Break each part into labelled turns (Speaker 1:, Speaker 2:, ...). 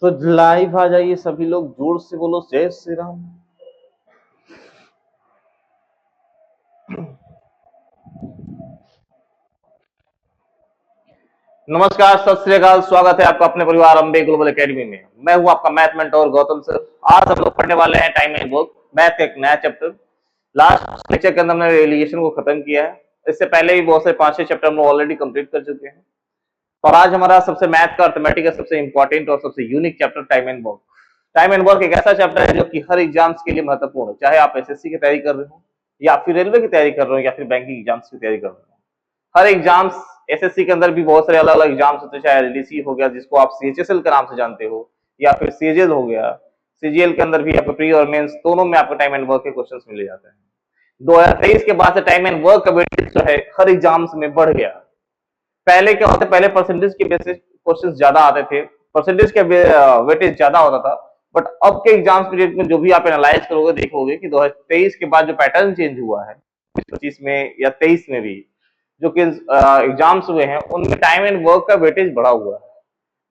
Speaker 1: तो लाइव आ जाइए सभी लोग, जोर से बोलो जय श्री राम। नमस्कार, सत श्री अकाल, स्वागत है आपका अपने परिवार अम्बे ग्लोबल एकेडमी में। मैं हूं आपका मैथ मेंटोर गौतम सर। आज हम लोग पढ़ने वाले हैं टाइम एंड वर्क, मैथ का एक नया चैप्टर। लास्ट लेक्चर के अंदर हमने रिलेशन को खत्म किया है। इससे पहले भी बहुत से 5-6 चैप्टर हम लोग ऑलरेडी कंप्लीट कर चुके हैं। और आज हमारा सबसे मैथ का अर्थमेटिक का सबसे इंपॉर्टेंट और सबसे unique chapter time and work. Time and work एक ऐसा चैप्टर है जो कि हर एग्जाम्स के लिए महत्वपूर्ण है, चाहे आप एसएससी की तैयारी कर रहे हो या फिर रेलवे की तैयारी कर रहे हो या फिर बैंकिंग एग्जाम्स की तैयारी कर रहे हो। हर एग्जाम्स एसएससी के अंदर भी बहुत सारे अलग अलग एग्जाम्स होते हैं, चाहे एलडीसी हो गया जिसको आप सीएचएसएल के नाम से जानते हो, या फिर सीजीएल हो गया। सीजीएल के अंदर भी आपको प्री और मेंस दोनों में आपको टाइम एंड वर्क के क्वेश्चंस मिले जाते हैं। 2023 के बाद से टाइम एंड वर्क का वेटेज जो है हर एग्जाम्स में बढ़ गया। पहले क्या होता है, पहले परसेंटेज के बेसिस क्वेश्चंस ज्यादा आते थे, परसेंटेज का वेटेज ज्यादा होता था। बट अब के एग्जाम्स पीरियड में जो भी आप एनालाइज करोगे देखोगे कि 2023 के बाद जो पैटर्न चेंज हुआ है 25 में या 23 में भी जो कि एग्जाम्स हुए हैं उनमें टाइम एंड वर्क का वेटेज बढ़ा हुआ है।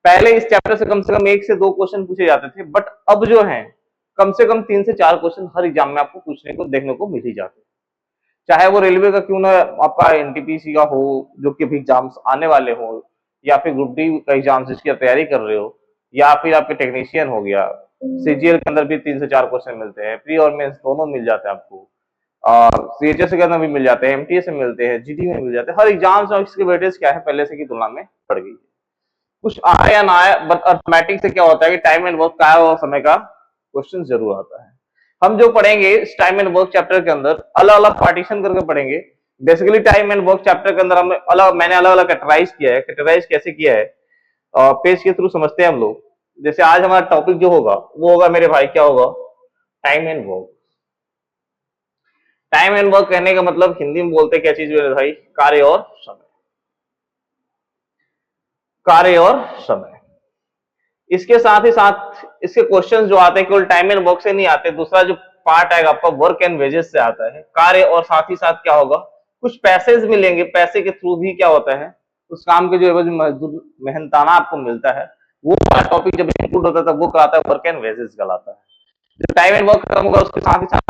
Speaker 1: पहले इस चैप्टर से कम 1 से 2 क्वेश्चन पूछे जाते थे, बट अब जो है कम से कम 3 से 4 क्वेश्चन हर एग्जाम में आपको पूछने को देखने को मिल ही जाते हैं। चाहे वो रेलवे का क्यों ना, आपका एनटीपीसी का हो जो कि अभी एग्जाम्स आने वाले हो, या फिर ग्रुप डी का एग्जाम जिसकी आप तैयारी कर रहे हो, या फिर आपके टेक्नीशियन हो गया। सीजीएल के अंदर भी 3 से 4 क्वेश्चन मिलते हैं, प्री और मेंस दोनों मिल जाते हैं आपको। और सीएचएस के अंदर भी मिल जाते हैं, एमटीएस में मिलते हैं, जीडी में मिल जाते हैं। हर एग्जाम से इसके वेटेज क्या है पहले से की तुलना में बढ़ गई है। कुछ आया या ना आया, बट अर्थमेटिक से क्या होता है कि टाइम एंड वर्क का और समय का क्वेश्चन जरूर आता है। हम जो पढ़ेंगे इस टाइम एंड वर्क चैप्टर के अंदर अलग अलग पार्टीशन करके पढ़ेंगे। Basically time and work chapter के अंदर मैंने अलग अलग कैटेगराइज किया है। कैटेगराइज कैसे किया है, पेज के थ्रू समझते हैं हम लोग। जैसे आज हमारा टॉपिक जो होगा वो होगा मेरे भाई, क्या होगा, time and work. Time and work कहने का मतलब हिंदी में बोलते क्या चीज मेरे भाई, कार्य और समय। कार्य और समय, इसके साथ ही साथ इसके क्वेश्चंस जो आते हैं केवल टाइम एंड वर्क से नहीं आते। दूसरा जो पार्ट आएगा आपका वर्क एंड वेजेस से आता है। कार्य और साथ ही साथ क्या होगा, कुछ पैसेज मिलेंगे, पैसे के थ्रू भी क्या होता है उस काम के जो एवज मजदूर मेहनताना आपको मिलता है, वो टॉपिक जब इंक्लूड होता है वो कराता है वर्क एंड वेजेस कहलाता है। जो टाइम एंड वर्क खत्म होगा उसके साथ ही साथ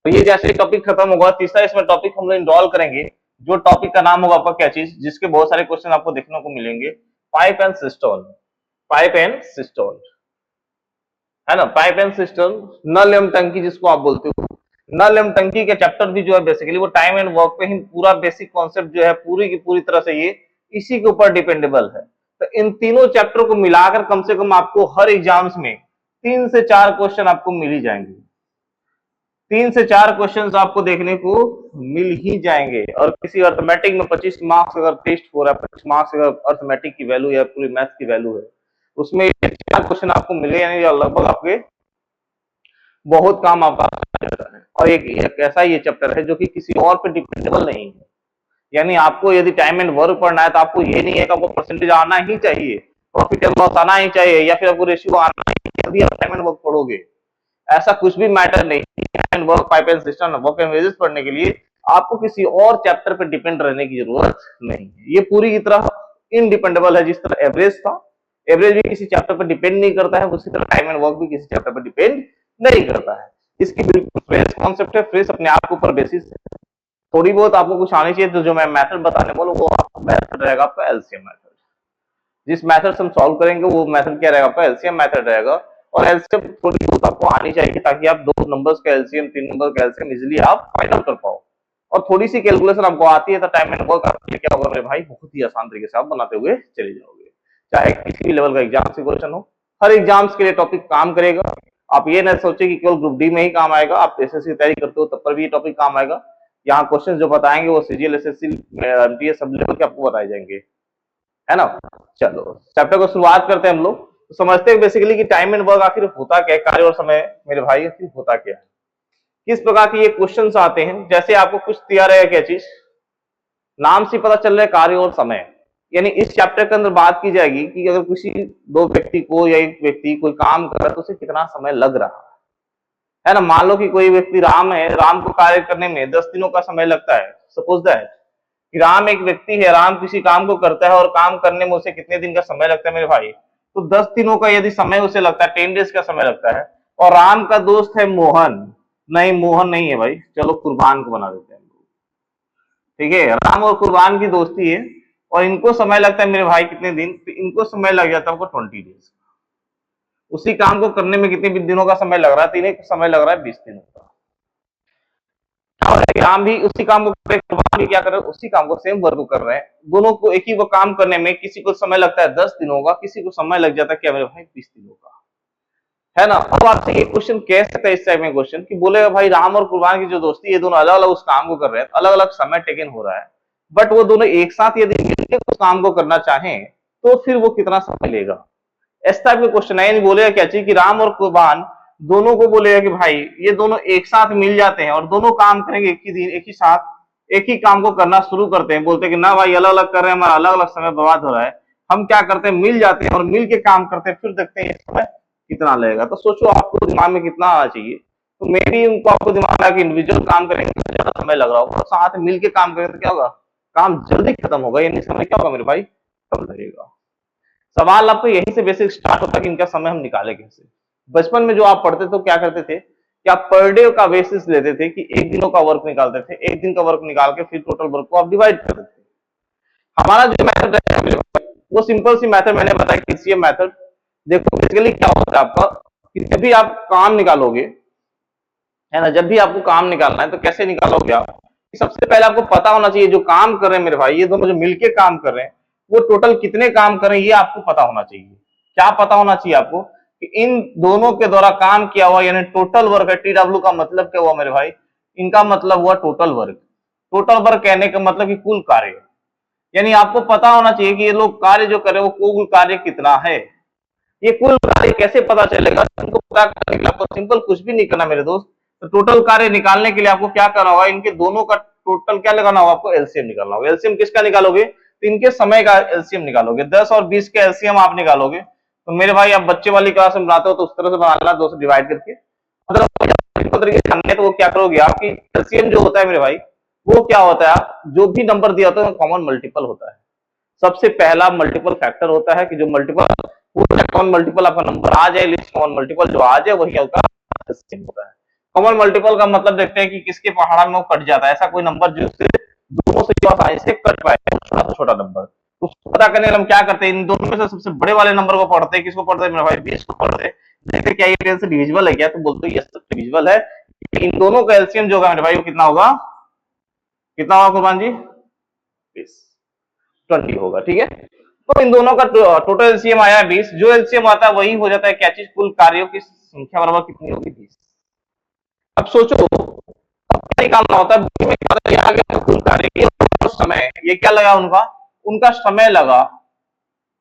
Speaker 1: तो ये जैसे टॉपिक खत्म होगा, तीसरा इसमें टॉपिक हम लोग इनरोल करेंगे। जो टॉपिक का नाम होगा आपका क्या चीज, जिसके बहुत सारे क्वेश्चन आपको देखने को मिलेंगे, pipe and system. Pipe and system है ना, पाइप एंड सिस्टम, नल एवं टंकी जिसको आप बोलते हो। नल एवं टंकी के चैप्टर भी जो है बेसिकली वो टाइम एंड वर्क पे ही पूरा बेसिक कॉन्सेप्ट जो है पूरी की पूरी तरह से ये इसी के ऊपर डिपेंडेबल है। तो इन तीनों चैप्टर को मिलाकर कम से कम आपको हर एग्जाम्स में 3 से 4 क्वेश्चन आपको मिल ही जाएंगे। 3 से 4 क्वेश्चंस आपको देखने को मिल ही जाएंगे। और किसी अर्थमेटिक में 25 मार्क्स अगर टेस्ट हो रहा है, 25 मार्क्स अगर अर्थमेटिक की वैल्यू या पूरी मैथ की वैल्यू है, उसमें 4 क्वेश्चन आपको मिले यानी लगभग आपके बहुत काम आपका है। और एक ऐसा ये चैप्टर है जो कि किसी और पे डिपेंडेबल नहीं है। यानी आपको यदि टाइम एंड वर्क पढ़ना है तो आपको ये नहीं है कि आपको परसेंटेज आना ही चाहिए, प्रॉफिट एंड लॉस आना ही चाहिए, या फिर आपको रेशियो आना ही चाहिए तभी आप टाइम एंड वर्क पढ़ोगे। ऐसा कुछ भी मैटर नहीं। And work, pipe and system, work and wages पढ़ने के लिए आपको किसी और चैप्टर पे डिपेंड रहने की जरूरत नहीं है। ये पूरी की तरह इनडिपेंडेबल है। जिस तरह एवरेज था, एवरेज भी किसी चैप्टर पर डिपेंड नहीं करता है, उसी तरह टाइम एंड वर्क भी किसी चैप्टर पर डिपेंड नहीं करता है। इसकी बिल्कुल फ्रेश कॉन्सेप्ट है, फ्रेश अपने आप के ऊपर बेसिस है। थोड़ी बहुत आपको कुछ आनी चाहिए, तो जो मैं मेथड बताने वाला वो आपका मेथड रहेगा आपका एलसीएम मेथड। जिस मेथड से हम सॉल्व करेंगे वो मेथड क्या रहेगा आपका, एलसीएम मेथड रहेगा। और एलसीएम थोड़ी बहुत आपको आनी चाहिए ताकि आप 2 नंबर्स का एलसीएम, 3 नंबर का एलसीएम इजीली आप फाइंड आउट कर पाओ। और थोड़ी सी कैलकुलेशन आपको आती है तो टाइम एंड वर्क आपके लिए क्या होगा मेरे भाई, बहुत ही आसान तरीके से आप बनाते हुए चले जाओगे। चाहे किसी भी लेवल का एग्जाम से क्वेश्चन हो, हर एग्जाम्स के लिए टॉपिक काम करेगा। आप ये ना सोचे कि केवल ग्रुप डी में ही काम आएगा, आप एसएससी की तैयारी करते हो तब पर भी ये टॉपिक काम आएगा। यहाँ क्वेश्चन जो बताएंगे वो CGL, SSC, MTS sub level के आपको बताए जाएंगे, है ना। चलो चैप्टर को शुरुआत करते हैं हम लोग। तो समझते हैं बेसिकली कि टाइम एंड वर्क आखिर होता क्या है, कार्य और समय मेरे भाई आखिर होता क्या है, किस प्रकार के ये क्वेश्चंस आते हैं। जैसे आपको कुछ तैयार है क्या चीज, नाम से पता चल रहा है कार्य और समय। यानी इस चैप्टर के अंदर बात की जाएगी कि अगर किसी 2 व्यक्ति को या एक व्यक्ति कोई काम कर रहा है तो उसे कितना समय लग रहा है ना। मान लो कि कोई व्यक्ति राम है, राम को कार्य करने में 10 दिनों का समय लगता है। सपोज दैट कि राम एक व्यक्ति है, राम किसी काम को करता है और काम करने में उसे कितने दिन का समय लगता है मेरे भाई, तो 10 दिनों का यदि समय उसे लगता है, 10 डेज का समय लगता है, और राम का दोस्त है मोहन, नहीं मोहन नहीं है भाई, चलो कुर्बान को बना देते हैं, ठीक है, राम और कुर्बान की दोस्ती है, और इनको समय लगता है मेरे भाई कितने दिन, तो इनको समय लग जाता है 20 डेज। उसी काम को करने में कितने दिनों का समय लग रहा है, तो इन्हें समय लग रहा है 20 दिनों का। राम भी उसी काम को कर रहे हैं, कुर्बान भी क्या कर रहे हैं, उसी काम को, सेम वर्क कर रहे हैं, दोनों को एक ही वो काम करने में किसी को समय लगता है 10 दिनों का, किसी को समय लग जाता है क्या मेरे भाई 20 दिनों का, है ना। अब आपसे एक क्वेश्चन कह सकता है इस टाइप में क्वेश्चन कि बोलेगा भाई राम और कुर्बान की जो दोस्ती, ये दोनों अलग अलग उस काम को कर रहे हैं, अलग अलग समय टेकन हो रहा है, बट वो दोनों एक साथ यदि मिलकर उस काम को करना चाहें तो फिर वो कितना समय लेगा, इस टाइप का क्वेश्चन है। बोलेगा क्या चाहिए कि राम और कुर्बान दोनों को बोलेगा कि भाई ये दोनों एक साथ मिल जाते हैं और दोनों काम करेंगे एक ही दिन, एक ही साथ एक ही काम को करना शुरू करते हैं, बोलते हैं कि ना भाई अलग अलग कर रहे हैं, हमारा अलग अलग समय बर्बाद हो रहा है, हम क्या करते हैं मिल जाते हैं और मिल के काम करते हैं, फिर देखते हैं समय कितना लगेगा। तो सोचो आपको दिमाग में कितना आना चाहिए, तो मे भी उनको आपको दिमाग में इंडिविजुअल काम करेंगे तो ज्यादा समय लग रहा होगा, साथ मिल के काम करेंगे तो क्या होगा, काम जल्दी खत्म होगा, यानी समय क्या होगा मेरे भाई, कम लगेगा। सवाल आपको यहीं से बेसिक स्टार्ट होता है कि इनका समय हम निकाले कैसे। बचपन में जो आप पढ़ते थे क्या करते थे कि आप पर डे का बेसिस लेते थे कि एक दिनों का वर्क निकालते थे, एक दिन का वर्क निकाल के फिर टोटल वर्क को आप डिवाइड करते थे। हमारा जो मेथड है वो सिंपल सी मेथड मैंने बताया, केसीएम मेथड। देखो बेसिकली क्या होता है आपका कि जब भी आप काम निकालोगे, है ना, जब भी आपको काम निकालना है तो कैसे निकालोगे आप, सबसे पहले आपको पता होना चाहिए जो काम कर रहे हैं मेरे भाई, ये दोनों जो मिलके काम कर रहे हैं वो टोटल कितने काम कर रहे हैं, ये आपको पता होना चाहिए। क्या पता होना चाहिए आपको कि इन दोनों के द्वारा काम किया हुआ यानी टोटल वर्क है, टीडब्ल्यू का मतलब क्या हुआ मेरे भाई, इनका मतलब हुआ टोटल वर्क। टोटल वर्क कहने का मतलब कि कुल कार्य, यानी आपको पता होना चाहिए कि ये लोग कार्य जो करे वो कुल कार्य कितना है। ये कुल कार्य कैसे पता चलेगा, तुमको पता करने के लिए आपको सिंपल कुछ भी नहीं करना मेरे दोस्त, तो टोटल कार्य निकालने के लिए आपको क्या करना होगा, इनके दोनों का टोटल क्या लगाना होगा, आपको एलसीएम निकालना होगा। एलसीएम किसका निकालोगे, तो इनके समय का एलसीएम निकालोगे, 10 और 20 के एलसीएम आप निकालोगे। तो मेरे भाई आप बच्चे वाली क्लास में बनाते हो तो उस तरह से बनाना, 2 से डिवाइड करके, मतलब तरीके से जानने तो वो क्या करोगे आपकी एलसीएम जो होता है मेरे भाई, वो क्या होता है, जो भी नंबर दिया होता है कॉमन मल्टीपल होता है। सबसे पहला मल्टीपल फैक्टर होता है कि जो मल्टीपल कॉमन मल्टीपल आपका नंबर आ जाए, लिस्ट कॉमन मल्टीपल जो आ जाए वही आपका एलसीएम होता है। कॉमन मल्टीपल का मतलब देखते हैं कि किसके पहाड़ा में वो कट जाता है, ऐसा कोई नंबर जिससे दोनों से आसानी से कट पाए, छोटा से छोटा नंबर। तो उसको पता करने के लिए हम क्या करते हैं, इन दोनों में से सबसे बड़े वाले नंबर को पढ़ते हैं, किसको पढ़ते हैं मेरे भाई, 20 को पढ़ते हैं, देखते क्या ये 10 से डिविजिबल है क्या, तो बोलते हैं यस डिविजिबल है। इन दोनों का एलसीएम जो होगा मेरे भाई वो कितना होगा, कितना होगा कुर्बान जी, 20 20 होगा, ठीक है। तो इन दोनों का टोटल एलसीएम आया है 20, जो एलसीएम आता है वही हो जाता है क्या चीज, कुल कार्यों की संख्या बराबर कितनी होगी, 20। अब सोचो अब क्या निकालना होता है, आगे कुल कार्य समय, ये क्या लगा उनका, उनका समय लगा।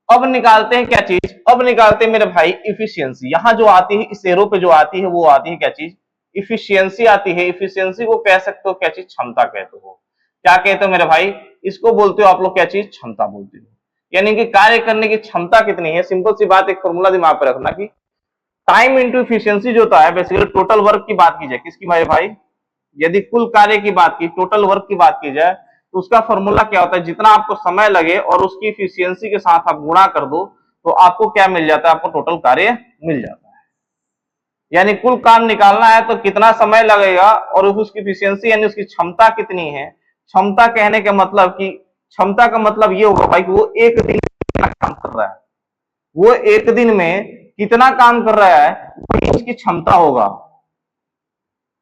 Speaker 1: अब निकालते हैं क्या चीज, अब निकालते हैं मेरे भाई इफिशियंसी। यहां जो आती है इस एरो पे जो आती है वो आती है क्या चीज, इफिशियंसी आती है। इफिशियंसी को कह सकते हो क्या चीज, क्षमता कहते हो। क्या कहते हो मेरे भाई, इसको बोलते हो आप लोग क्या चीज, क्षमता बोलते हो, यानी कि कार्य करने की क्षमता कितनी है। सिंपल सी बात, एक फॉर्मूला दिमाग पर रखना कि टाइम इंटू इफिशियंसी जो होता है, बेसिकली टोटल वर्क की बात की जाए, किसकी भाई भाई, यदि कुल कार्य की बात की, टोटल वर्क की बात की जाए, तो उसका फॉर्मूला क्या होता है, जितना आपको समय लगे और उसकी इफिशियंसी के साथ आप गुणा कर दो तो आपको क्या मिल जाता है, आपको टोटल कार्य मिल जाता है। यानी कुल काम निकालना है तो कितना समय लगेगा और उसकी इफिशियंसी यानी उसकी क्षमता कितनी है। क्षमता कहने का मतलब कि क्षमता का मतलब ये होगा भाई कि वो एक दिन में कितना काम कर रहा है, वो एक दिन में कितना काम कर रहा है वही उसकी क्षमता होगा,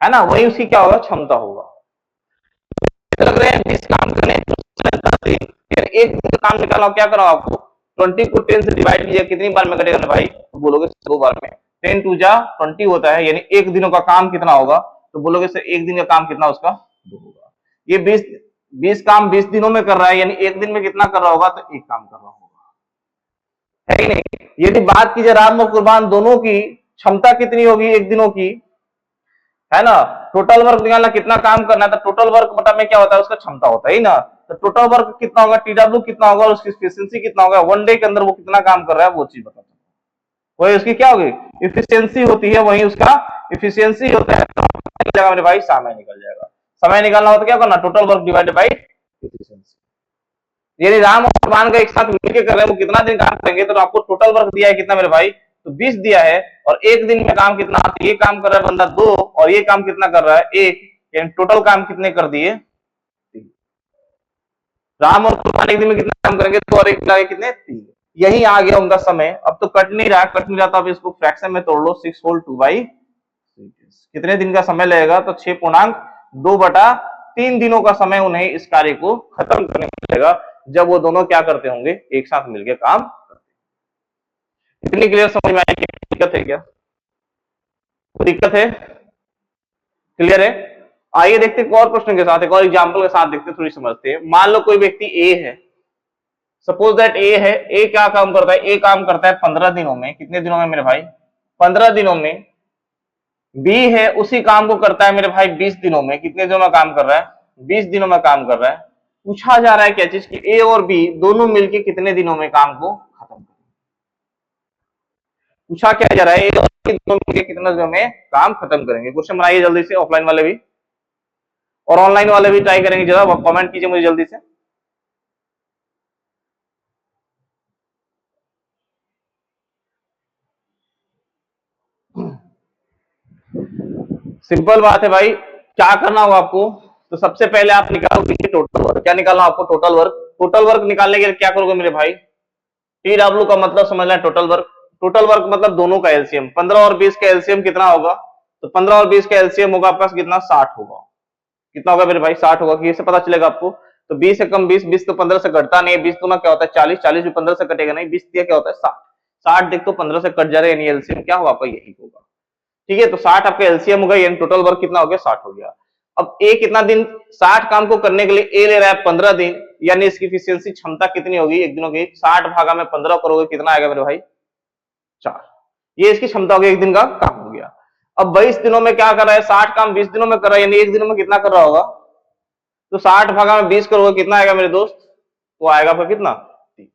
Speaker 1: है ना, वही उसकी क्या होगा, क्षमता होगा। लग रहे हैं 20 काम करने, एक दिन का काम निकालो, क्या करो आपको 20 को 10 से डिवाइड कीजिए, कितनी बार में कटेगा भाई, तो बोलोगे 2 बार में, 10 टू जा 20 होता है, यानी एक दिनों का काम कितना होगा, तो बोलोगे सर एक दिन का काम कितना उसका 2 होगा। ये 20 काम 20 दिनों में कर रहा है, यानी एक दिन में कितना कर रहा होगा, तो एक काम कर रहा होगा, है कि नहीं। यदि बात की जाए राम और कुर्बान दोनों की क्षमता कितनी होगी एक दिनों की, है ना, टोटल वर्क निकालना कितना काम करना है, तो टोटल वर्क बटा में क्या होता है, उसका क्षमता होता है ही ना। तो टोटल वर्क कितना होगा, टीडब्ल्यू कितना होगा और उसकी एफिशिएंसी कितना होगा, वन डे के अंदर वो कितना काम कर रहा है वो चीज बता, वही उसकी क्या होगी, इफिशियंसी होती है, वही उसका इफिशियंसी होता है। तो मेरे भाई समय निकल जाएगा। समय निकालना होता क्या करना, total work divided by efficiency. यानी राम और सलमान का एक साथ मिलकर कर रहे हैं, वो कितना दिन काम करेंगे, तो आपको टोटल वर्क दिया है कितना मेरे भाई, तो 20 दिया है, और एक दिन में काम कितना, तो ये काम कर रहा है बंदा 2, और ये काम कितना कर रहा है 1, यानी टोटल काम कितने कर दिए। राम और सलमान एक दिन में कितना काम करेंगे, 2 और 1 मिला कितने 3। यही आ गया उनका समय। अब तो कट नहीं रहा, कट नहीं रहा तो आप इसको फ्रैक्शन में तोड़ लो, 6 होल 2/, कितने दिन का समय लगेगा, तो 6.2/3 दिनों का समय उन्हें इस कार्य को खत्म करने में लगेगा, जब वो दोनों क्या करते होंगे, एक साथ मिलकर काम करते। इतनी क्लियर समझ में आई? दिक्कत है क्या? दिक्कत है? क्लियर है? आइए देखते हैं एक और क्वेश्चन के साथ, एक और एग्जांपल के साथ देखते हैं, थोड़ी समझते हैं। मान लो कोई व्यक्ति ए है, सपोज दैट ए है, ए क्या काम करता है, ए काम करता है 15 दिनों में, कितने दिनों में मेरे भाई, 15 दिनों में। बी है, उसी काम को करता है मेरे भाई 20 दिनों में, कितने दिनों में काम कर रहा है, 20 दिनों में काम कर रहा है। पूछा जा रहा है क्या चीज की, ए और बी दोनों मिलकर कितने दिनों में काम को खत्म करेंगे। पूछा क्या जा रहा है, ए और बी दोनों मिलकर कितने दिनों में काम खत्म करेंगे। क्वेश्चन बनाइए जल्दी से, ऑफलाइन वाले भी और ऑनलाइन वाले भी ट्राई करेंगे, जरा कमेंट कीजिए मुझे जल्दी से। सिंपल बात है भाई, क्या करना होगा आपको, तो सबसे पहले आप निकालोगे टोटल वर्क। क्या निकालना आपको, टोटल वर्क। टोटल वर्क निकालने के लिए क्या करोगे मेरे भाई, टी डब्ल्यू का मतलब समझना है, टोटल वर्क। टोटल वर्क मतलब दोनों का एलसीएम, 15 और 20 का एलसीएम कितना होगा, तो 15 और 20 का एलसीएम होगा आपका कितना, 60 होगा। कितना होगा मेरे भाई, 60 होगा। किससे पता चलेगा आपको, तो 20 से कम 20, 20 तो 15 से घटता नहीं है, 20 तो ना क्या होता है 40, 40 भी 15 से कटेगा नहीं, 20 दिया क्या होता है 60, 60 देख तो 15 से कट जा रहा है, यानी एलसीएम क्या होगा आपका, यही होगा। ठीक है, तो 60 आपका एलसीएम होगा, यानी टोटल वर्क कितना हो गया, 60 हो गया। अब ए कितना दिन, 60 काम को करने के लिए ए ले रहा है 15 दिन, यानी इसकी इफिशियंसी क्षमता कितनी होगी एक दिनों की, 60 भागा में 15 करोगे कितना आएगा मेरे भाई, 4। ये इसकी क्षमता होगी, एक दिन का काम हो गया। अब 22 दिनों में क्या कर रहा है, 60 काम 20 दिनों में कर रहा है, यानी एक दिनों में कितना कर रहा होगा, तो 60 भागा में 20 करोगे कितना आएगा मेरे दोस्त, वो आएगा आपका कितना, 3।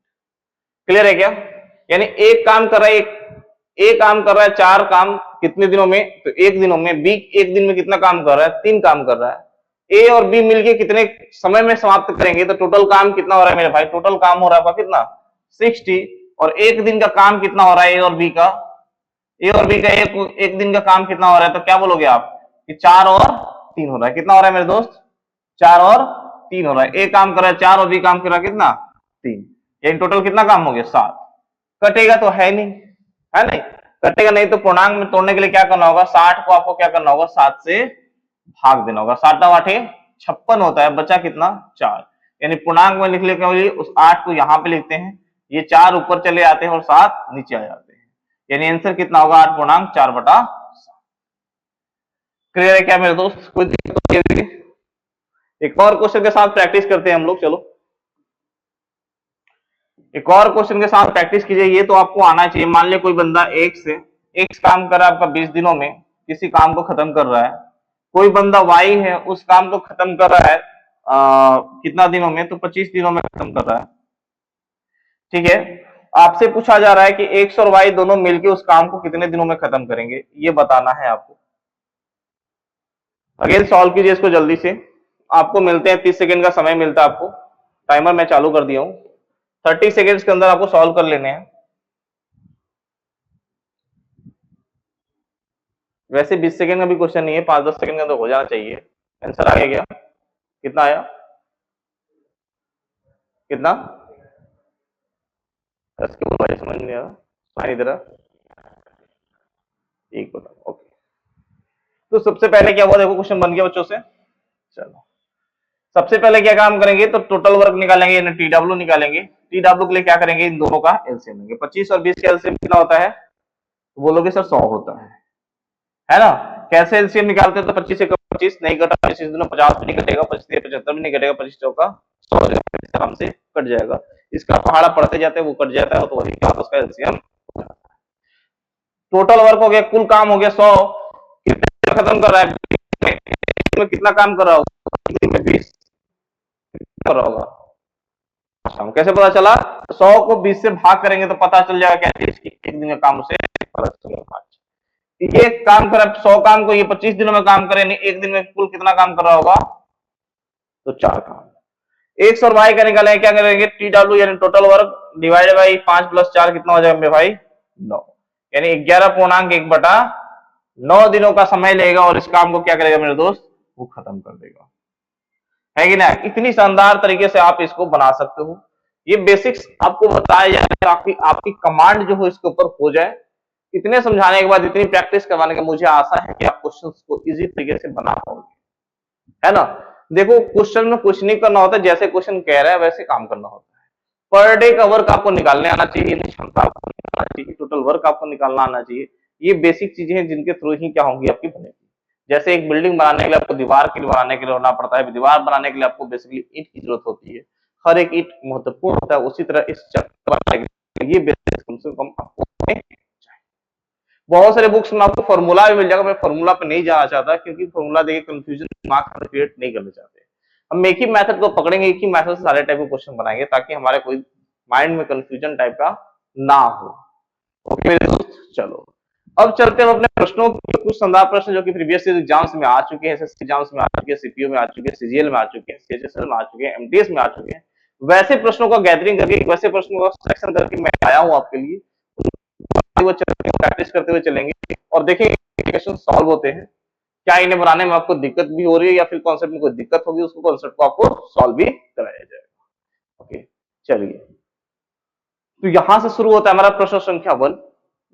Speaker 1: क्लियर है क्या? यानी एक काम कर रहा है, एक काम कर रहा है 4 काम कितने दिनों में, तो एक दिनों में। बी एक दिन में कितना काम कर रहा है, 3 काम कर रहा है। ए और बी मिलके कितने समय में समाप्त करेंगे, तो टोटल काम कितना हो रहा है मेरे भाई, टोटल काम हो रहा है कितना 60, और एक दिन का काम कितना हो रहा है ए और बी का, ए और बी का एक दिन का काम कितना हो रहा है, तो क्या बोलोगे आप कि 4 और 3 हो रहा है। कितना हो रहा है मेरे दोस्त, 4 और 3 हो रहा है। ए काम कर रहा है 4 और बी काम कर रहा है कितना 3, यानी टोटल कितना काम हो गया 7। कटेगा तो है नहीं, है नहीं, कटेगा नहीं, तो पूर्णांक में तोड़ने के लिए क्या करना होगा, 60 को आपको क्या करना होगा, 7 से भाग देना होगा। 7 8 56 होता है, बचा कितना 4, यानी पूर्णांक में लिखने के लिए उस 8 को यहां पे लिखते हैं, ये 4 ऊपर चले आते हैं और 7 नीचे आ जाते हैं, यानी आंसर कितना होगा 8.4/7। क्लियर है क्या मेरे दोस्त, कोई दिक्कत? एक और क्वेश्चन के साथ प्रैक्टिस करते हैं हम लोग, चलो एक और क्वेश्चन के साथ प्रैक्टिस कीजिए, ये तो आपको आना चाहिए। मान लिया कोई बंदा एक काम कर रहा है आपका 20 दिनों में, किसी काम को खत्म कर रहा है। कोई बंदा वाई है, उस काम को खत्म कर रहा है कितना दिनों में, तो 25 दिनों में खत्म कर रहा है। ठीक है, आपसे पूछा जा रहा है कि एक्स और वाई दोनों मिलकर उस काम को कितने दिनों में खत्म करेंगे, ये बताना है आपको। अगेन सॉल्व कीजिए इसको जल्दी से, आपको मिलते हैं 30 सेकेंड का समय मिलता है आपको। टाइमर मैं चालू कर दिया हूं, 30 सेकेंड्स के अंदर आपको सॉल्व कर लेने हैं। वैसे 20 सेकंड का भी क्वेश्चन नहीं है, 5-10 सेकंड का तो हो जाना चाहिए। आंसर आ गया क्या, कितना आया, कितना, समझ नहीं आ रहा, इधर एक बताओ। ओके, तो सबसे पहले क्या हुआ, देखो क्वेश्चन बन गया बच्चों से। चलो सबसे पहले क्या काम करेंगे, तो टोटल वर्क निकालेंगे, यानी टी डब्ल्यू निकालेंगे। टी डब्ल्यू के लिए क्या करेंगे, इन दोनों का एलसीएम लेंगे। 25 और 20 का एलसीएम कितना होता है, तो बोलोगे सर 100 होता है ना। कैसे एलसीएम निकालते हैं, तो 25 से 25 नहीं कटा, 25 दिनों 50 भी नहीं कटेगा, 25 से 75 भी नहीं कटेगा, 25 चौका 100 आराम से कट जाएगा। इसका पहाड़ा पड़ते जाते हैं वो कट जाता है, तो वही क्या उसका एलसीएम। टोटल वर्क हो गया, कुल काम हो गया 100, कितने खत्म कर रहा है, में कितना काम कर रहा होगा, 20 कर रहा होगा। कैसे पता चला, 100 को 20 से भाग करेंगे तो पता चल जाएगा क्या चीज की, एक दिन का काम उसे पता चलेगा। ये काम कर 100 काम को ये 25 दिनों में काम करे, नहीं एक दिन में कुल कितना काम कर रहा होगा, तो 4 काम। एक्स और वाई का निकालेंगे, क्या करेंगे, टी डब्ल्यू यानी टोटल वर्क डिवाइडेड बाई 5 + 4 कितना हो जाएगा मेरे भाई, 9, यानी 11.1/9 दिनों का समय लेगा और इस काम को क्या करेगा मेरे दोस्त, वो खत्म कर देगा, है कि ना। इतनी शानदार तरीके से आप इसको बना सकते हो। ये बेसिक्स आपको बताया जाए ताकि आपकी कमांड जो हो इसके ऊपर हो जाए। इतने समझाने के बाद, इतनी प्रैक्टिस करवाने के, मुझे आशा है कि आप क्वेश्चंस को इजी तरीके से बना पाओगे, है ना। देखो क्वेश्चन में कुछ नहीं करना होता, जैसे क्वेश्चन कह रहा है वैसे काम करना होता है। पर डे का वर्क आपको निकालने आना चाहिए, क्षमता आपको निकालना चाहिए, टोटल वर्क आपको निकालना आना चाहिए। ये बेसिक चीजें हैं जिनके थ्रू ही क्या होंगी, आपकी बनेगी। जैसे एक बिल्डिंग बनाने के लिए आपको दीवार के लिए बनाने के लिए होना पड़ता है, दीवार बनाने के लिए आपको बेसिकली ईंट की जरूरत होती है, हर एक ईंट महत्वपूर्ण होता है, उसी तरह इस चक्र बनाने के लिए ये बेसिक कम से कम आपको बहुत सारे बुक्स में आपको फॉर्मूला भी मिल जाएगा। मैं फॉर्मूला पे नहीं जाना चाहता क्योंकि फॉर्मूला देखिए कंफ्यूजन दिमाग में क्रिएट नहीं करना चाहते। हम एक ही मेथड को पकड़ेंगे, एक ही मेथड से सारे टाइप के क्वेश्चन बनाएंगे ताकि हमारे कोई माइंड में कंफ्यूजन टाइप का ना हो। ओके मेरे दोस्त, चलो अब चलते हैं अपने प्रश्नों के कुछ संदर्भ प्रश्न जो कि प्रीवियस एग्जाम्स में आ चुके हैं, एसएससी एग्जाम्स में आ चुके हैं, सीपीओ में आ चुके हैं, सीजीएल में आ चुके हैं, सीएचएसएल में आ चुके हैं, एमटीएस में आ चुके हैं। वैसे प्रश्नों का गैदरिंग करके, वैसे प्रश्नों का सिलेक्शन करके मैं आया हूं आपके लिए। वो प्रैक्टिस करते हुए चलेंगे और देखेंगे क्वेश्चन सॉल्व होते हैं, क्या इन्हें बनाने में आपको दिक्कत भी हो रही है या फिर कॉन्सेप्ट में कोई दिक्कत होगी, उसको कॉन्सेप्ट को आपको सॉल्व भी कराया जाएगा। ओके चलिए, तो यहां से शुरू होता है हमारा प्रश्न संख्या 1।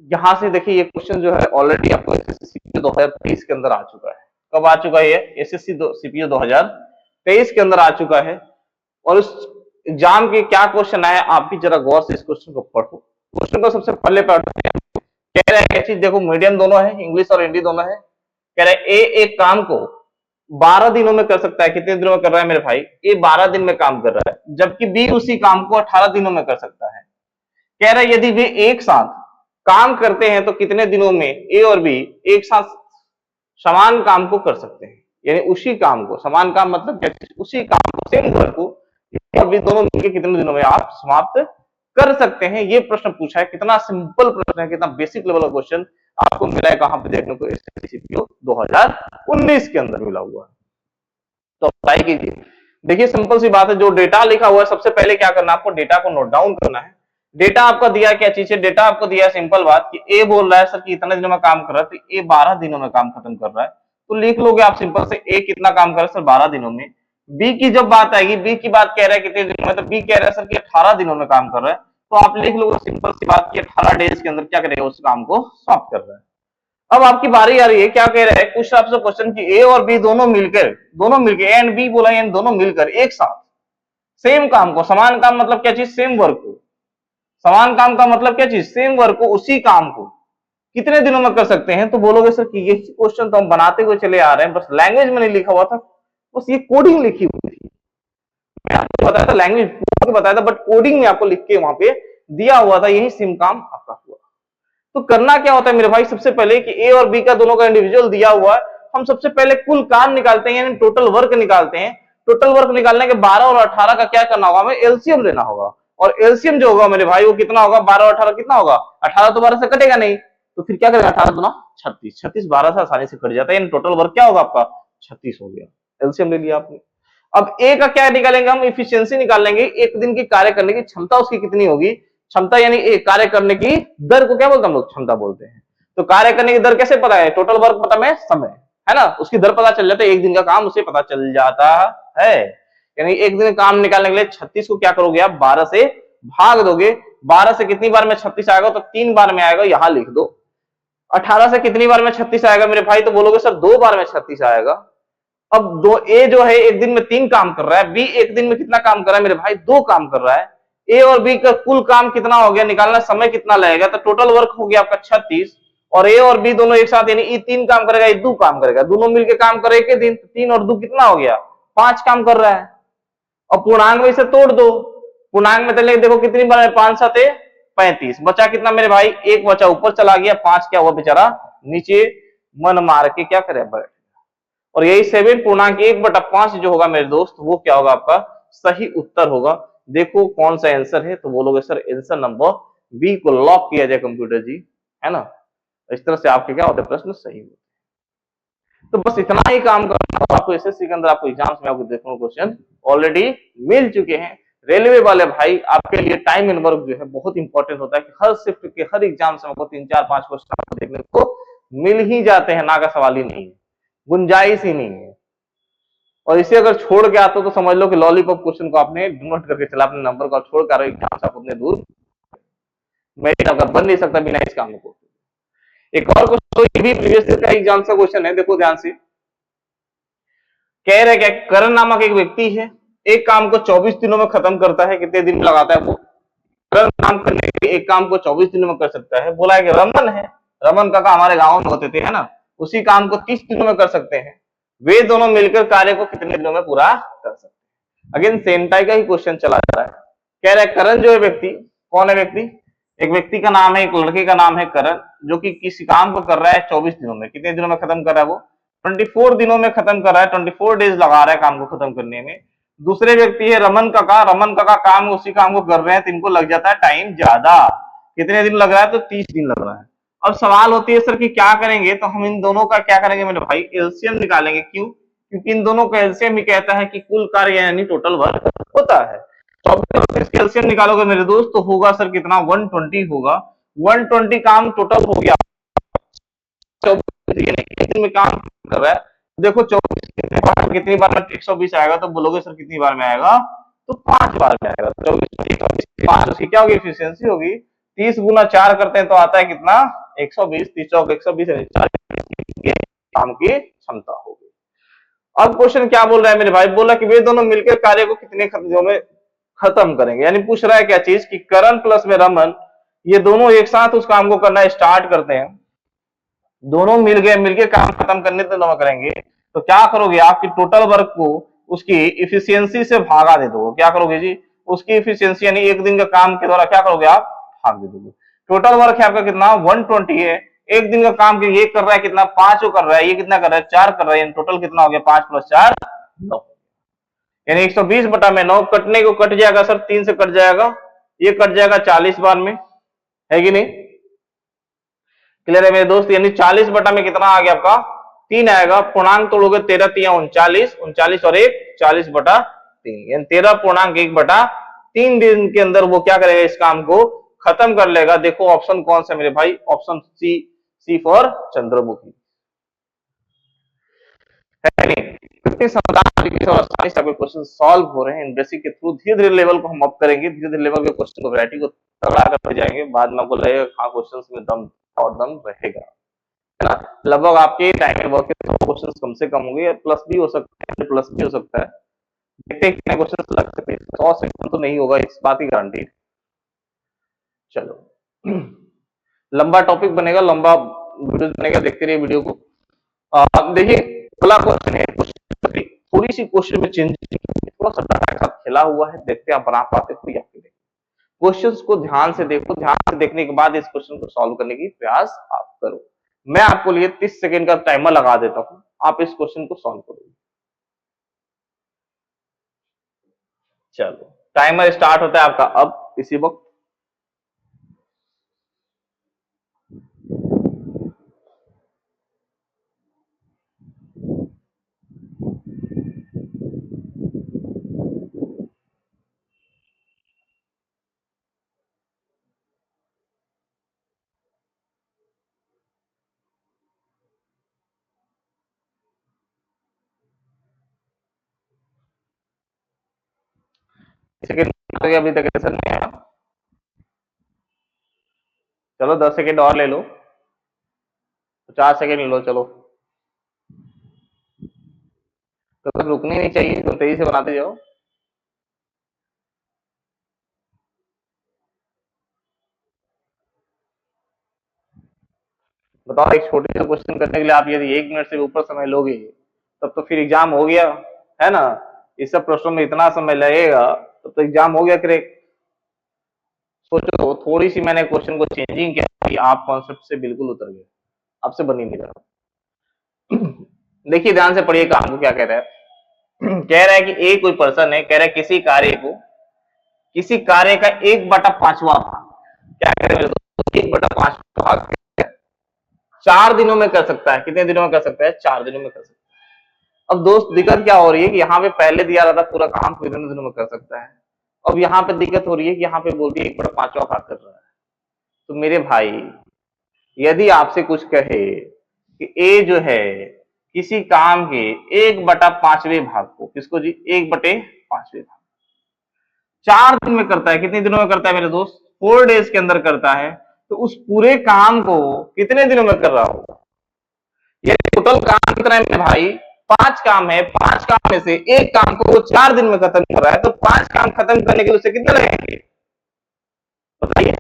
Speaker 1: यहां से देखिए ये क्वेश्चन जो है ऑलरेडी आपको एसएससी 2023 के अंदर आ चुका है। कब आ चुका है ये, एसएससी सीपीओ 2023 के अंदर आ चुका है। और उस एग्जाम के क्या क्वेश्चन आए आप भी जरा गौर से इस क्वेश्चन को पढ़ो। क्वेश्चन को सबसे पहले पढ़ते हैं। कह रहा है क्या चीज, देखो मीडियम दोनों है, इंग्लिश और हिंदी दोनों है। कह रहा है ए एक काम को 12 दिनों में कर सकता है। कितने दिनों में कर रहा है मेरे भाई, ए 12 दिन में काम कर रहा है, जबकि बी उसी काम को 18 दिनों में कर सकता है। कह रहा है यदि वे एक साथ काम करते हैं तो कितने दिनों में ए और बी एक साथ समान काम को कर सकते हैं। यानी उसी काम को, समान काम मतलब क्या, उसी काम को, सेम वर्क को और बी दोनों मिलकर कितने दिनों में आप समाप्त कर सकते हैं। ये प्रश्न पूछा है। कितना सिंपल प्रश्न है, कितना बेसिक लेवल का क्वेश्चन आपको मिला है कहां पे देखने को, सीपीओ 2019 के अंदर मिला हुआ है। तो अप्लाई कीजिए। देखिए सिंपल सी बात है, जो डेटा लिखा हुआ है सबसे पहले क्या करना है, आपको डेटा को नोट डाउन करना है। डेटा आपका दिया क्या चीज है, डेटा आपको दिया है सिंपल बात कि ए बोल रहा है सर कि इतने दिनों में काम कर रहा है, तो ए 12 दिनों में काम खत्म कर रहा है। तो लिख लोगे आप सिंपल से, ए कितना काम कर रहा है सर 12 दिनों में। बी की जब बात आएगी, बी की बात कह रहा है कितने दिनों में, तो बी कह रहा है सर कि 18 दिनों में काम कर रहा है। तो आप लिख लोगे सिंपल सी बात कि 18 डेज के अंदर क्या करेगा, उस काम को समाप्त कर रहा है। अब आपकी बारी आ रही है, क्या कह रहा है, कुछ आपसे क्वेश्चन की ए और बी दोनों मिलकर ए एंड बी बोला, यानी दोनों मिलकर एक साथ सेम काम को, समान काम मतलब क्या चीज, सेम वर्क को, समान काम का मतलब क्या चीज, सेम वर्क को, उसी काम को कितने दिनों में कर सकते हैं। तो बोलोगे सर कि ये क्वेश्चन तो हम बनाते हुए चले आ रहे हैं, बस लैंग्वेज में नहीं लिखा हुआ था, बस ये कोडिंग लिखी हुई थी। मैं आपको बताया था, लैंग्वेज बताया था, बट कोडिंग में आपको लिख के वहां पे दिया हुआ था, यही सेम काम आपका हुआ। तो करना क्या होता है मेरे भाई, सबसे पहले कि ए और बी का दोनों का इंडिविजुअल दिया हुआ है, हम सबसे पहले कुल काम निकालते हैं, यानी टोटल वर्क निकालते हैं। टोटल वर्क निकालने के 12 और 18 का क्या करना होगा, हमें एलसीएम लेना होगा। और एलसीएम जो होगा मेरे भाई वो कितना होगा, 12 और 18 कितना होगा, 18 तो 12 से कटेगा नहीं, तो फिर क्या करेगा, 18 दुना 36, 36 12 से आसानी से कट जाता है, यानी टोटल वर्क क्या होगा आपका 36 हो गया। एलसीएम ले लिया आपने। अब ए का क्या निकालेंगे हम, इफिशियंसी निकाल लेंगे, एक दिन की कार्य करने की क्षमता उसकी कितनी होगी। क्षमता यानी कार्य करने की दर को क्या बोलते हैं हम लोग, क्षमता बोलते हैं। तो कार्य करने की दर कैसे पता है, टोटल वर्क पता है, समय है ना, उसकी दर पता चल जाता है, एक दिन का काम उसे पता चल जाता है। यानी एक दिन का काम निकालने के लिए 36 को क्या करोगे आप, 12 से भाग दोगे। 12 से कितनी बार में 36 आएगा, तो 3 बार में आएगा, यहां लिख दो। 18 से कितनी बार में 36 आएगा मेरे भाई, तो बोलोगे सर 2 बार में 36 आएगा। अब दो, ए जो है एक दिन में 3 काम कर रहा है, बी एक दिन में कितना काम कर रहा है मेरे भाई, 2 काम कर रहा है। ए और बी का कुल काम कितना हो गया, निकालना समय कितना लगेगा, तो टोटल वर्क हो गया आपका 36। और ए और बी दोनों एक साथ, यानी ई 3 काम करेगा, ये 2 काम करेगा, दोनों मिलकर काम करे एक दिन, 3 और 2 कितना हो गया, 5 काम कर रहा है। और पूर्णांक में इसे तोड़ दो, पूर्णांक में चले देखो कितनी बार, 5 7 35, बचा कितना मेरे भाई, एक बचा ऊपर चला गया, 5 क्या हुआ बेचारा नीचे मन मार के क्या करे बैठ। और यही 7.1/5 जो होगा मेरे दोस्त, वो क्या होगा आपका सही उत्तर होगा। देखो कौन सा आंसर है, तो बोलोगे सर आंसर नंबर बी को लॉक किया जाए कंप्यूटर जी, है ना। इस तरह से आपके क्या होते हैं प्रश्न सही होते हैं। तो बस इतना ही काम करना होगा आपको। एसएससी के अंदर आपको एग्जाम्स में आपको देखने को क्वेश्चन ऑलरेडी मिल चुके हैं। रेलवे वाले भाई आपके लिए टाइम एंड वर्क जो है बहुत इंपॉर्टेंट होता है कि हर शिफ्ट के हर एग्जाम से आपको 3 4 5 क्वेश्चन आपको देखने को मिल ही जाते हैं, ना का सवाल ही नहीं है, गुंजाइश ही नहीं है। और इसे अगर छोड़ के आते हो तो समझ लो कि लॉलीपॉप क्वेश्चन को आपने नोट करके चला, अपने नंबर को छोड़ कर एग्जाम से आप अपने दूर, मेरिट आपका बन नहीं सकता बिना इस काम को। एक और क्वेश्चन, तो ये भी प्रीवियस ईयर का एग्जाम से क्वेश्चन है, देखो ध्यान से। कह रहे क्या, करण नामक एक व्यक्ति है, एक काम को 24 दिनों में खत्म करता है। कितने दिन लगाता है वो? करण काम करने के एक काम को 24 दिनों में कर सकता है। बोला है कि रमन है, रमन काका हमारे गांव में होते थे, है ना, उसी काम को 30 दिनों में कर सकते हैं। वे दोनों मिलकर कार्य को कितने दिनों में पूरा कर सकते हैं? अगेन सेम टाइप का ही क्वेश्चन चला जा रहा है। कह रहा है करण जो है व्यक्ति, कौन है व्यक्ति? एक व्यक्ति का नाम है, एक लड़के का नाम है करण, जो कि किसी काम को कर रहा है 24 दिनों में। कितने दिनों में खत्म कर रहा है वो? 24 दिनों में खत्म कर रहा है, 24 डेज लगा रहा है काम को खत्म करने में। दूसरे व्यक्ति है रमन काका, रमन काका काम उसी काम को कर रहे हैं तो इनको लग जाता है टाइम ज्यादा। कितने दिन लग रहा है? तो 30 दिन लग रहा है। अब सवाल होती है सर कि क्या करेंगे? तो हम इन दोनों का क्या करेंगे मेरे भाई? एलसीएम निकालेंगे। क्यों? क्योंकि इन दोनों का एलसीएम ही कहता है कि कुल कार्य यानी टोटल वर्क होता है। तो अब इसके एलसीएम निकालोगे मेरे दोस्त तो होगा सर कितना? 120 होगा। 120 काम टोटल हो गया, 24 में काम कर रहा है। देखो 24 कितनी बार में 120 आएगा? तो बोलोगे सर कितनी बार में आएगा? तो 5 बार में आएगा। 24 5 उसकी क्या होगी? एफिशिएंसी होगी। 30 गुना 4 करते हैं तो आता है कितना? 120। 30 चौक 120 काम की क्षमता होगी। अब क्वेश्चन क्या बोल रहा है मेरे भाई? बोला कि वे दोनों मिलकर कार्य को कितने दिनों में खत्म करेंगे। यानी पूछ रहा है क्या चीज कि करण प्लस में रमन, ये दोनों एक साथ उस काम को करना स्टार्ट करते हैं। दोनों मिलके काम खत्म करने दिनों करेंगे। तो क्या करोगे? आपकी टोटल वर्क को उसकी इफिशियंसी से भागा दे दोगे। क्या करोगे जी? उसकी इफिशियंसी यानी एक दिन का काम के द्वारा क्या करोगे आप? भाग दे दोगे। टोटल वर्क है आपका कितना? 120 है। एक दिन का काम ये कर रहा है कितना? 5 कर रहा है। ये कितना कर रहा है? 4 कर रहा है। टोटल कितना हो गया? 5 + 4 9। यानी 120 बटा में 9 कटने को कट जाएगा सर, 3 से कट जाएगा, ये कट जाएगा 40 बार में, है कि नहीं? क्लियर है मेरे दोस्त? यानी 40 बटा में कितना आ गया आपका? 3 आएगा। पूर्णांक तोड़ोगे 13 3 39, 39 और 1 40 बटा 3, यानी 13.1 बटा 3 दिन के अंदर वो क्या करेगा? इस काम को खत्म कर लेगा। देखो ऑप्शन कौन सा मेरे भाई? Option C, C for Chandramukhi, है नहीं? कितनी समझदार तरीके से और आसानी से आपके क्वेश्चन सॉल्व हो रहे हैं इन बेसिक के थ्रू। धीरे धीरे लेवल को हम अप करेंगे, धीरे धीरे लेवल के क्वेश्चन को वैरायटी को तगड़ा करते जाएंगे। बाद में आपको लगेगा हाँ क्वेश्चन में दम और दम रहेगा, है ना? लगभग आपके टाइम वर्क के 100 क्वेश्चन कम से कम होंगे, प्लस भी हो सकता है, प्लस भी हो सकता है। देखते हैं कितने क्वेश्चन लग सकते हैं। 100 से कम तो नहीं होगा, इस बात की गारंटी। चलो लंबा टॉपिक बनेगा, लंबा वीडियो बनेगा, देखते रहिए वीडियो को। देखिए अगला क्वेश्चन है, थोड़ी सी क्वेश्चन में चेंज, थोड़ा सा डाटा के साथ खेला हुआ है, देखते हैं आप बना पाते हो या फिर। क्वेश्चंस को ध्यान से देखो, ध्यान से देखने के बाद इस क्वेश्चन को सॉल्व करने की प्रयास आप करो। मैं आपको लिए 30 सेकंड का टाइमर लगा देता हूं, आप इस क्वेश्चन को सॉल्व करोगे। चलो टाइमर स्टार्ट होता है आपका अब इसी वक्त। सेकंड अभी तक आंसर नहीं आया। चलो 10 सेकंड और ले लो, 50 सेकंड ले लो। चलो तो रुकनी नहीं चाहिए, तो तेजी से बनाते जाओ। बताओ एक छोटे से क्वेश्चन करने के लिए आप यदि 1 मिनट से ऊपर समय लोगे तब तो फिर एग्जाम हो गया, है ना? इस सब प्रश्नों में इतना समय लगेगा तब तो एग्जाम हो गया क्रैक। सोचो थोड़ी सी मैंने क्वेश्चन को चेंजिंग किया कि आप कॉन्सेप्ट से बिल्कुल उतर गए, आपसे बन ही नहीं रहा। देखिए ध्यान से पढ़िए काम को क्या कह रहा है। कह रहा है कि एक कोई पर्सन है, कह रहा है किसी कार्य का 1/5वां भाग, क्या कह रहे हैं 1/5 भाग 4 दिनों में कर सकता है। कितने दिनों में कर सकता है? 4 दिनों में कर सकता है। अब दोस्त दिक्कत क्या हो रही है कि यहाँ पे पहले दिया रहा था पूरा काम कितने दिनों में कर सकता है। अब यहाँ पे दिक्कत हो रही है कि यहाँ पे बोल दिया 1/5 भाग कर रहा है। तो मेरे भाई यदि आपसे कुछ कहे कि ए जो है किसी काम के 1/5वें भाग को, किसको जी? 1/5वें भाग 4 दिन में करता है। कितने दिनों में करता है मेरे दोस्त? 4 डेज के अंदर करता है। तो उस पूरे काम को कितने दिनों में कर रहा होगा? ये टोटल काम कितना है मेरे भाई? 5 काम है। 5 काम में से एक काम को वो 4 दिन में खत्म कर रहा है। तो 5 काम खत्म करने के लिए उसे कितने लगेंगे बताइए?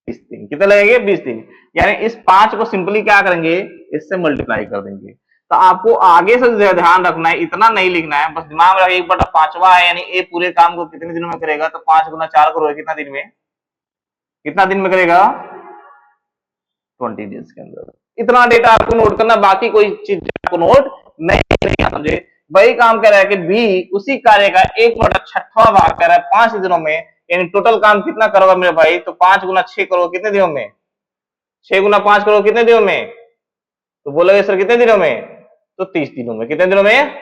Speaker 1: 20 दिन। कितने लगेंगे? 20 दिन। यानी इस 5 को सिंपली क्या करेंगे? इससे मल्टीप्लाई कर देंगे। तो आपको आगे से ध्यान रखना है, इतना नहीं लिखना है, बस दिमाग में रखिए 1/5वां है यानी ए पूरे काम को कितने दिनों में करेगा? तो 5 गुना 4 करोगे कितना दिन में? कितना दिन में करेगा? 20 डेज के अंदर। इतना डेटा आपको नोट करना, बाकी कोई चीज आपको नोट नहीं समझे। वही काम कर रहा है कि बी उसी कार्य का 1/6वां भाग कर रहा है 5 दिनों में, यानी टोटल काम कितना करोगे मेरे भाई? तो 5 गुना 6 करोगे कितने दिनों में? 6 गुना 5 करोगे कितने दिनों में? तो बोलोगे सर कितने दिनों में? तो 30 दिनों में। कितने दिनों में?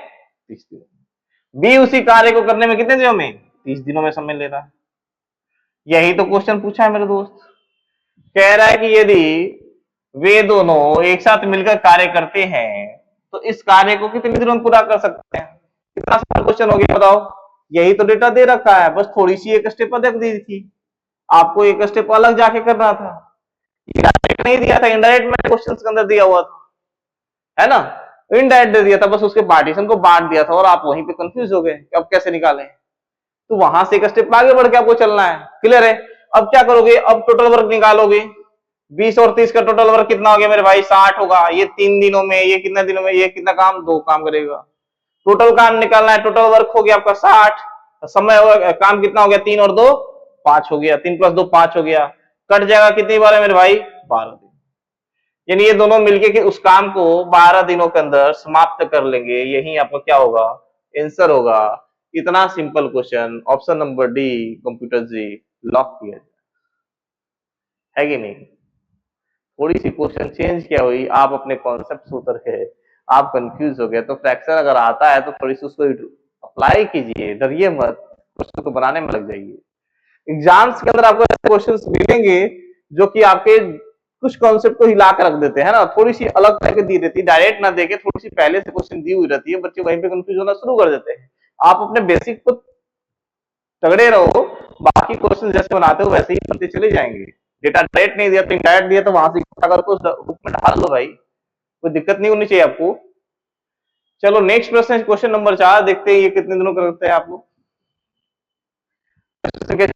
Speaker 1: 30 दिनों में। बी उसी कार्य को करने में कितने दिनों में? 30 दिनों में समय ले रहा है। यही तो क्वेश्चन पूछा है मेरे दोस्त। कह रहा है कि यदि वे दोनों एक साथ मिलकर कार्य करते हैं तो इस कार्य को कितने दिनों में पूरा कर सकते हैं? कितना सारा क्वेश्चन हो गया बताओ? यही तो डेटा दे रखा है, बस थोड़ी सी एक स्टेप अलग दी थी, आपको एक स्टेप अलग जाके करना था। डायरेक्ट नहीं दिया था, इनडायरेक्ट में क्वेश्चन के अंदर दिया हुआ था, है ना? इनडायरेक्ट दे दिया था, बस उसके पार्टीशन को बांट दिया था और आप वहीं पे कंफ्यूज हो गए कि अब कैसे निकालें। तो वहां से एक स्टेप आगे बढ़ के आपको चलना है। क्लियर है? अब क्या करोगे? अब टोटल वर्क निकालोगे। 20 और 30 का टोटल वर्क कितना हो गया मेरे भाई? 60 होगा। ये 3 दिनों में, ये कितने दिनों में, ये कितना काम? 2 काम करेगा। टोटल काम निकालना है, टोटल वर्क हो गया आपका 60, समय हो काम कितना हो गया? 3 और 2 5 हो गया, 3 + 2 5 हो गया। कट जाएगा कितनी बार है मेरे भाई? 12 दिन। यानी ये दोनों मिलके के उस काम को 12 दिनों के अंदर समाप्त कर लेंगे। यही आपका क्या होगा? आंसर होगा। इतना simple question option number D computer ji lock किया जाए, है कि नहीं? थोड़ी सी क्वेश्चन चेंज क्या हुई, आप अपने कॉन्सेप्ट से उतर गए, आप कंफ्यूज हो गए। तो फ्रैक्शन अगर आता है तो थोड़ी सी उसको अप्लाई कीजिए, डरिए मत, क्वेश्चन को बनाने में लग जाइए। एग्जाम्स के अंदर आपको ऐसे क्वेश्चंस मिलेंगे जो कि आपके कुछ कॉन्सेप्ट को हिला कर रख देते हैं ना, थोड़ी सी अलग करके दी रहती है, डायरेक्ट ना देके थोड़ी सी पहले से क्वेश्चन दी हुई रहती है, बच्चे वहीं पे कंफ्यूज होना शुरू कर देते हैं। आप अपने बेसिक को तगड़े रहो, बाकी क्वेश्चन जैसे बनाते हो वैसे ही बनते चले जाएंगे। डेटा डायरेक्ट नहीं दिया तो इनडायरेक्ट दिया तो वहां से इकट्ठा करके उस बुक में डाल दो भाई, कोई दिक्कत नहीं होनी चाहिए आपको। चलो नेक्स्ट प्रश्न, क्वेश्चन नंबर 4 देखते हैं ये कितने दिनों का करते हैं आप लोग।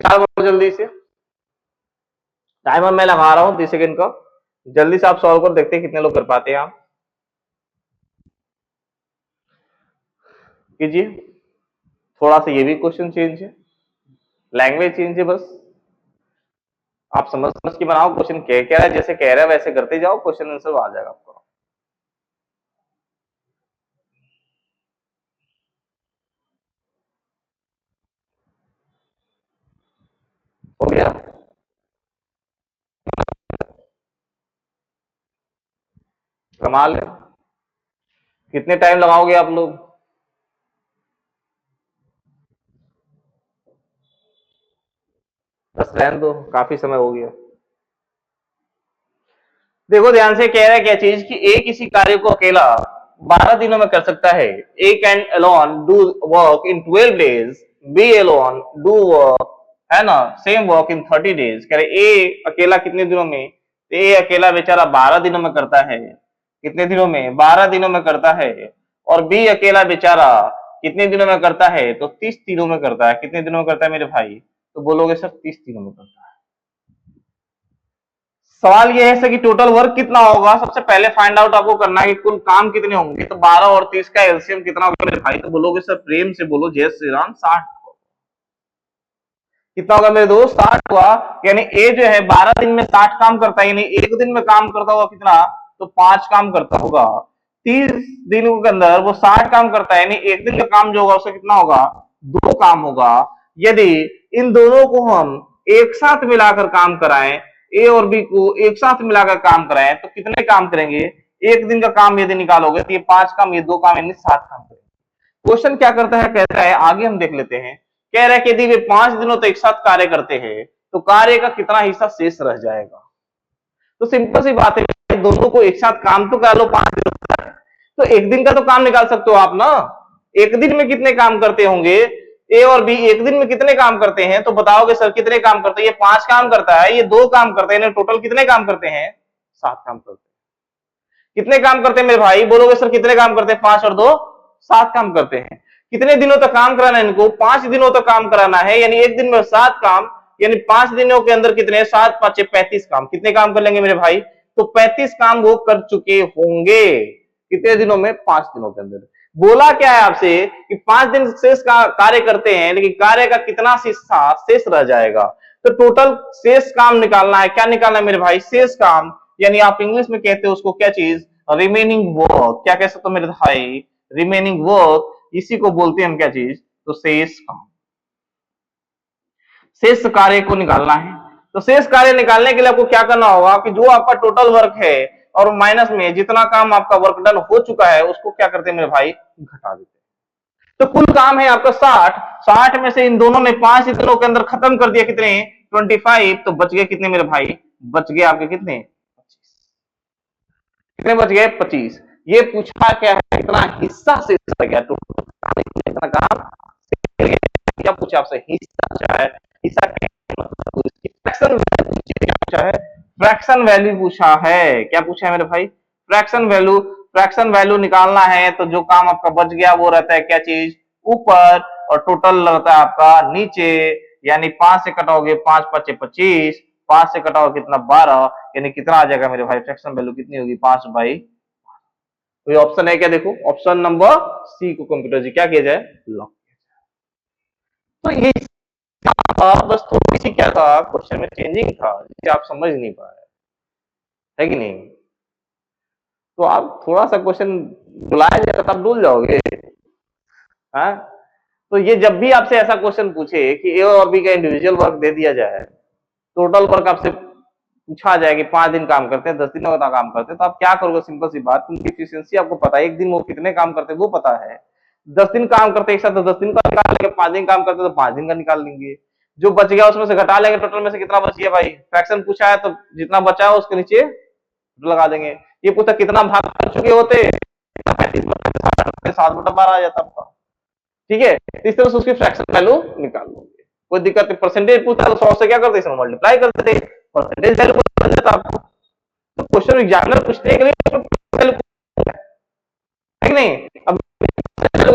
Speaker 1: 4 बार जल्दी से, टाइमर मैं लगा रहा हूँ 30 सेकंड का, जल्दी से आप सॉल्व कर देखते हैं कितने लोग कर पाते हैं आप। कीजिए। थोड़ा सा ये भी क्वेश्चन चेंज है, लैंग्वेज चेंज है, बस आप समझ समझ के बनाओ। क्वेश्चन कह रहा है, जैसे कह रहा है वैसे करते जाओ, क्वेश्चन आंसर आ जाएगा आपको। हो गया? कमाल है। कितने टाइम लगाओगे आप लोग? बस रहने दो, काफी समय हो गया। देखो ध्यान से, कह रहा है क्या चीज कि ए किसी कार्य को अकेला 12 दिनों में कर सकता है। A can alone do work in 12 days, B alone do work, है ना, सेम वर्क इन 30 डेज। कह रहे ए अकेला कितने दिनों में? तो ए अकेला बेचारा 12 दिनों में करता है। कितने दिनों में? 12 दिनों में करता है। और बी अकेला बेचारा कितने दिनों में करता है? तो 30 दिनों में करता है। कितने दिनों में करता है मेरे भाई? तो बोलोगे सर 30 दिनों में करता है। सवाल यह है सर कि टोटल वर्क कितना होगा? सबसे पहले फाइंड आउट आपको करना है कि कुल काम कितने होंगे। तो 12 और 30 का एलसीएम कितना होगा मेरे भाई? तो बोलोगे सर प्रेम से बोलो जय श्री राम 60। कितना होगा मेरे दोस्त? 60 हुआ। यानी ए जो है 12 दिन में 60 काम करता है, यानी एक दिन में काम करता होगा कितना? तो 5 काम करता होगा। 30 दिनों के अंदर वो 60 काम करता है, यानी एक दिन का काम जो होगा उससे कितना होगा? 2 काम होगा। यदि इन दोनों को हम एक साथ मिलाकर काम कराएं, ए और बी को एक साथ मिलाकर काम कराएं तो कितने काम करेंगे? एक दिन का काम यदि निकालोगे तो ये 5 काम, ये 2 काम, यानी 7 काम करेंगे। क्वेश्चन क्या करता है, कहता है आगे हम देख लेते हैं। कह रहा है कि यदि वे 5 दिनों तक एक साथ कार्य करते हैं तो कार्य का कितना हिस्सा शेष रह जाएगा? तो सिंपल सी बात है, दोनों को एक साथ काम तो कर लो 5 दिनों तक, तो एक दिन का तो काम निकाल सकते हो आप ना। एक दिन में कितने काम करते होंगे? ए और बी एक दिन में कितने काम करते हैं? तो बताओगे सर कितने काम करते हैं? ये 5 काम करता है, ये 2 काम करते हैं, टोटल कितने काम करते हैं? 7 काम करते हैं। कितने काम करते हैं मेरे भाई? बोलोगे सर कितने काम करते हैं? 5 और 2 7 काम करते हैं। कितने दिनों तक काम कराना है इनको? 5 दिनों तक काम कराना है, यानी एक दिन में 7 काम, यानी 5 दिनों के अंदर कितने? 7 5 35 काम। कितने काम कर लेंगे मेरे भाई? तो 35 काम वो कर चुके होंगे। कितने दिनों में? 5 दिनों के अंदर। बोला क्या है आपसे कि 5 दिन शेष का कार्य करते हैं, लेकिन कार्य का कितना हिस्सा शेष रह जाएगा? तो टोटल शेष काम निकालना है। क्या निकालना है मेरे भाई? शेष काम, यानी आप इंग्लिश में कहते हो उसको क्या चीज? Remaining work. क्या कह सकते हो मेरे भाई? Remaining work. इसी को बोलते हैं हम क्या चीज? तो शेष काम। शेष कार्य को निकालना है। तो शेष कार्य निकालने के लिए आपको क्या करना होगा कि जो आपका टोटल वर्क है और माइनस में जितना काम आपका वर्क डन हो चुका है उसको क्या करते हैं मेरे भाई? घटा देते हैं। तो कुल काम है आपका 60। 60 में से इन दोनों ने 5 दिनों के अंदर खत्म कर दिया। कितने? 25। तो बच गए कितने मेरे भाई? बच गए आपके कितने? 25। कितने बच गए? 25। ये पूछा क्या है? कितना हिस्सा शेष रह गया टोटल? कितना काम? क्या पूछा आपसे? हिस्सा पूछा है। हिस्सा क्या मतलब? फ्रैक्शन वैल्यू पूछा है। फ्रैक्शन वैल्यू पूछा है। क्या पूछा है मेरे भाई? Fraction value. फ्रैक्शन वैल्यू निकालना है तो जो काम आपका बच गया वो रहता है क्या चीज? ऊपर, और टोटल रहता है आपका नीचे। यानी 5 से कटाओगे 5 5 25, 5 से कटाओगे कितना? 12। यानी कितना आ जाएगा मेरे भाई? फ्रैक्शन वैल्यू कितनी होगी? 5 बाई। कोई ऑप्शन है क्या? देखो ऑप्शन नंबर सी को कंप्यूटर जी क्या किया जाए? लॉक। तो ये था, बस थोड़ी सी क्या था, क्वेश्चन में चेंजिंग था जिसे आप समझ नहीं पाए, है कि नहीं? तो आप थोड़ा सा क्वेश्चन बुलाया जाएगा तब भूल जाओगे। हाँ, तो ये जब भी आपसे ऐसा क्वेश्चन पूछे कि ए और बी का इंडिविजुअल वर्क दे दिया जाए, टोटल वर्क आपसे पूछा जाए कि 5 दिन काम करते हैं, 10 दिनों का काम करते हैं, तो आप क्या करोगे? सिंपल सी बात, उनकी एफिशिएंसी आपको पता है, एक दिन वो कितने काम करते हैं वो पता है। 10 दिन काम करते एक साथ तो 10 दिन का निकाल लेंगे, 5 दिन काम करते तो 5 दिन का निकाल लेंगे। जो बच गया उसमें से घटा लेंगे, टोटल में से कितना बच गया भाई? फ्रैक्शन पूछा है तो जितना बचा है उसके नीचे लगा देंगे। ये पूछा कितना भाग कर चुके होते, 35 7/12 आ जाता आपका। ठीक है, इस तरह से उसकी फ्रैक्शन वैल्यू निकाल लोगे, कोई दिक्कत नहीं। परसेंटेज पूछता है तो 100 से क्या करते हैं? मल्टीप्लाई करते थे, परसेंटेज वैल्यू बन जाता आपको। तो क्वेश्चन एग्जामिनर पूछने के लिए है कि नहीं? अब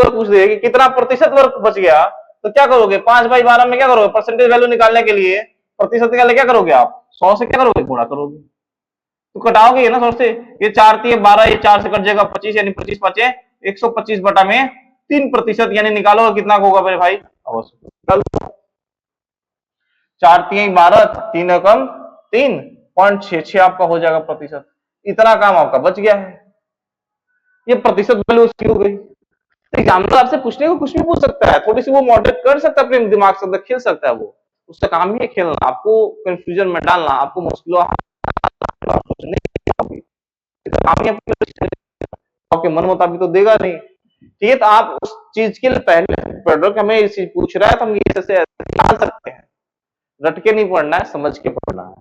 Speaker 1: पूछ रहे कि कितना प्रतिशत वर्क बच गया, तो क्या करोगे? 5/12 में क्या करोगे? परसेंटेज वैल्यू निकालने के लिए प्रतिशत निकालने क्या करोगे आप? 100 से क्या करोगे? गुणा करोगे। तो कटाओगे ये ना 100 से। ये 4 3 12, ये 4 से कट जाएगा 25, यानी 25 5 125 बटा में 3%, यानी निकालो कितना होगा मेरे भाई? अवश्य 4 3 12, 3 एकम 3.66 आपका हो जाएगा प्रतिशत। इतना काम आपका बच गया है। ये प्रतिशत वैल्यू उसकी हो गई। एग्जाम्पल आपसे पूछने को कुछ भी पूछ सकता है, थोड़ी सी वो मॉडरेट कर सकता है, अपने दिमाग से अंदर खेल सकता है। वो उसका काम ही है खेलना, आपको कंफ्यूजन में डालना, आपको मुश्किलों सोचने काम ही आपके मन मुताबिक तो देगा नहीं। ठीक है, तो आप उस चीज के लिए पहले प्रोडक्ट हमें ये चीज पूछ रहा है तो हम ये ऐसे डाल सकते हैं। रट के नहीं पढ़ना है, समझ के पढ़ना है।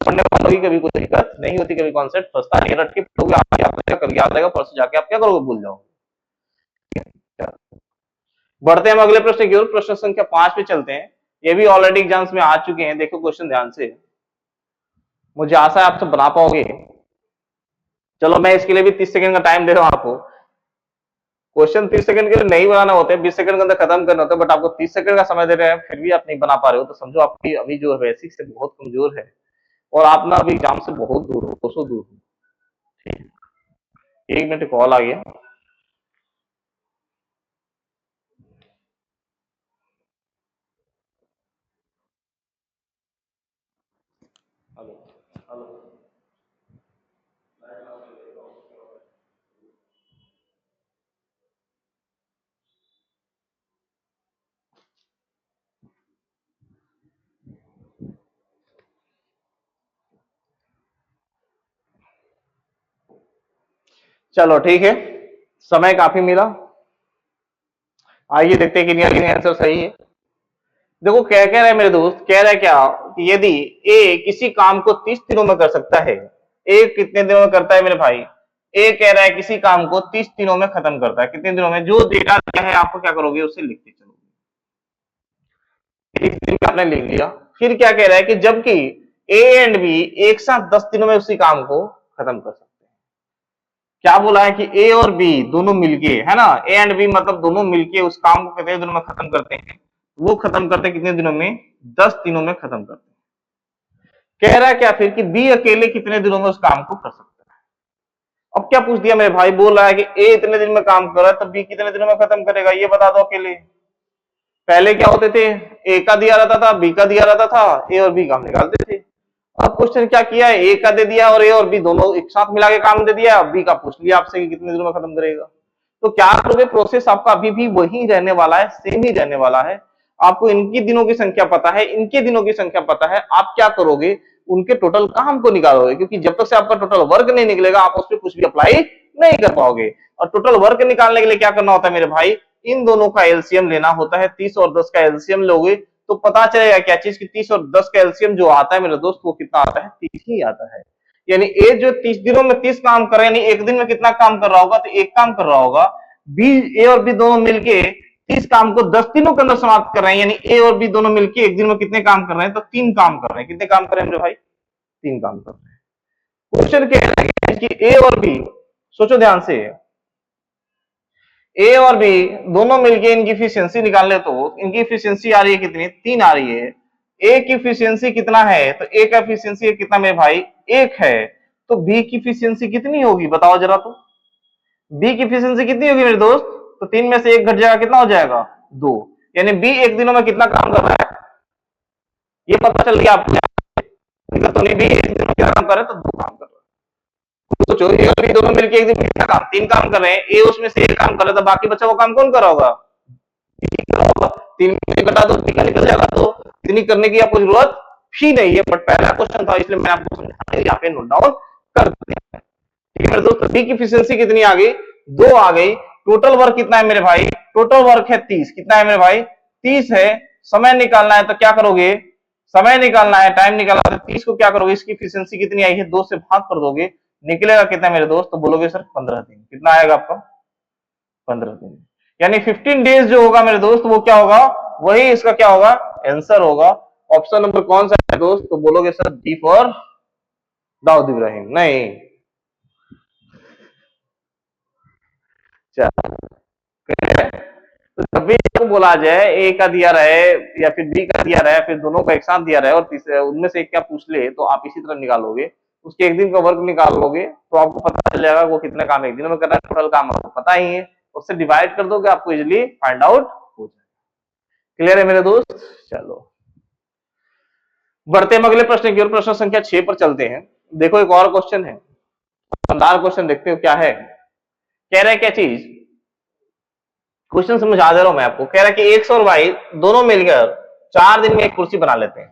Speaker 1: पढ़ने वालों की कभी कोई दिक्कत नहीं होती, कभी कॉन्सेप्ट फंसता नहीं। रट के पढ़ोगे आप याद रहेगा, परसों जाके आप क्या करोगे? भूल जाओगे। बढ़ते हैं हम अगले प्रश्न की ओर। प्रश्न संख्या 5 पे चलते हैं। ये भी ऑलरेडी एग्जाम्स में आ चुके हैं। देखो क्वेश्चन ध्यान से, मुझे आशा है आप सब बना पाओगे। चलो मैं इसके लिए भी 30 सेकंड का टाइम दे रहा हूं आपको। क्वेश्चन 30 सेकंड के लिए नहीं बनाना होते, 20 सेकंड के अंदर खत्म करना होता है, बट आपको 30 सेकंड का समय दे रहे हैं फिर भी आप नहीं बना पा रहे हो, तो समझो आपकी अभी जो बेसिक से बहुत कमजोर है और आप ना अभी एग्जाम से बहुत दूर हो, 200 दूर हो। ठीक है, 1 मिनट कॉल आ गया। Hello hello. चलो ठीक है, समय काफी मिला। आइए देखते हैं कि आंसर सही है। देखो क्या कह रहा है मेरे दोस्त, कह रहा है क्या कि यदि ए किसी काम को 30 दिनों में कर सकता है, ए कितने दिनों में करता है मेरे भाई, ए कह रहा है किसी काम को 30 दिनों में खत्म करता है। कितने दिनों में? जो डेटा दिया है आपको क्या करोगे, उससे लिखते चलो। 30 दिन का आपने लिख लिया। फिर क्या कह रहा है कि जबकि ए एंड बी एक साथ 10 दिनों में उसी काम को खत्म कर सकते हैं। क्या बोला है कि ए और बी दोनों मिलके, है ना, ए एंड बी मतलब दोनों मिलके उस काम को कितने दिनों में खत्म करते हैं? वो खत्म करते हैं कितने दिनों में? 10 दिनों में खत्म करते हैं। कह रहा है क्या फिर कि बी अकेले कितने दिनों में उस काम को कर सकता है। अब क्या पूछ दिया मेरे भाई, बोल रहा है कि ए इतने दिन में काम कर रहा है तो बी कितने दिनों में खत्म करेगा, ये बता दो अकेले। पहले क्या होते थे, ए का दिया रहता था, बी का दिया रहता था, ए और बी काम निकालते थे। अब क्वेश्चन क्या किया है, ए का दे दिया और ए और बी दोनों एक साथ मिला के काम दे दिया। अब बी का पूछ लिया आपसे कि कितने दिनों में खत्म करेगा। तो क्या करोगे, प्रोसेस आपका अभी भी वही रहने वाला है, सेम ही रहने वाला है। आपको इनकी दिनों की संख्या पता है, इनके दिनों की संख्या पता है। आप क्या करोगे, उनके टोटल काम को निकालोगे, क्योंकि जब तक से आपका टोटल वर्क नहीं निकलेगा आप उस पर कुछ भी अप्लाई नहीं कर पाओगे। और टोटल वर्क निकालने के लिए क्या करना होता है मेरे भाई, इन दोनों का एलसीएम लेना होता है। 30 और 10 का एलसीएम लोगे तो पता चलेगा क्या चीज की 30 और 10 का एलसीएम जो आता है मेरे दोस्त, वो कितना आता है, 30 ही आता है। यानी ए जो 30 दिनों में 30 काम कर रहे हैं, यानी एक दिन में कितना काम कर रहा होगा, तो एक काम कर रहा होगा। बी, ए और बी दोनों मिलके 30 काम को 10 दिनों के अंदर समाप्त कर रहे हैं। यानी ए और बी दोनों मिलके एक दिन में कितने काम कर रहे हैं, तो 3 काम कर रहे हैं। कितने काम कर रहे हैं मेरे भाई? 3 काम कर रहे हैं। क्वेश्चन क्या है कि ए और बी, सोचो ध्यान से, ए और बी दोनों मिलके इनकी इफिशियंसी निकाल ले तो इनकी इफिशियंसी आ रही है कितनी, 3 आ रही है। ए की इफिशियंसी कितना है, तो ए का इफिशियंसी कितना मेरे भाई, 1 है। तो बी की इफिशियंसी कितनी होगी बताओ जरा, तो बी की इफिशियंसी कितनी होगी मेरे दोस्त, तो 3 में से 1 घट जाएगा, कितना हो जाएगा, 2। यानी बी एक दिनों में कितना काम कर रहा है, ये पता चल गया आपको। तो नहीं, बी एक दिन में कितना काम कर रहा है, तो 2 काम कर रहा है। सोचो ए और बी दोनों मिलकर एक दिन में कितना काम, 3 काम कर रहे हैं। ए उसमें से 1 काम कर रहा था, बाकी बचा वो काम कौन कर रहा होगा, 3 में घटा दो, बी का निकल जाएगा। तो इतनी करने की आपको जरूरत ही नहीं है, बट पहला क्वेश्चन था इसलिए मैं आपको समझा, यहाँ पे नोट डाउन कर दिया। ठीक है मेरे दोस्त, बी की एफिशिएंसी कितनी आ गई, 2 आ गई। टोटल वर्क कितना है मेरे भाई, टोटल वर्क है 30। कितना है मेरे भाई, 30 है। समय निकालना है तो क्या करोगे, समय निकालना है, टाइम निकालना है, 30 को क्या करोगे, इसकी एफिशिएंसी कितनी आई है, 2 से भाग कर दोगे, निकलेगा कितना मेरे दोस्त, तो बोलोगे सर 15 दिन। कितना आएगा आपका, 15 दिन। यानी 15 डेज जो होगा मेरे दोस्त, वो क्या होगा, वही इसका क्या होगा, आंसर होगा। ऑप्शन नंबर कौन सा है दोस्त, तो बोलोगे sir D for Dawood Ibrahim. नहीं, तो जब भी आपको बोला जाए ए का दिया रहे या फिर बी का दिया रहे, फिर दोनों का एक साथ दिया रहे और तीसरे उनमें से एक क्या पूछ ले, तो आप इसी तरह निकालोगे, उसके एक दिन का वर्क निकालोगे तो आपको पता चल जाएगा वो कितने काम एक दिन में कर रहा है। टोटल काम आपको पता ही है, उससे डिवाइड कर दोगे, आपको इजिली फाइंड आउट हो जाएगा। क्लियर है मेरे दोस्त? चलो बढ़ते हम अगले प्रश्न की ओर, प्रश्न संख्या 6 पर चलते हैं। देखो एक और क्वेश्चन है, शानदार क्वेश्चन, देखते हो क्या है। कह रहा है क्या चीज, क्वेश्चन समझा दे रहा हूं मैं आपको। कह रहा है कि एक्स और वाई दोनों मिलकर 4 दिन में एक कुर्सी बना लेते हैं।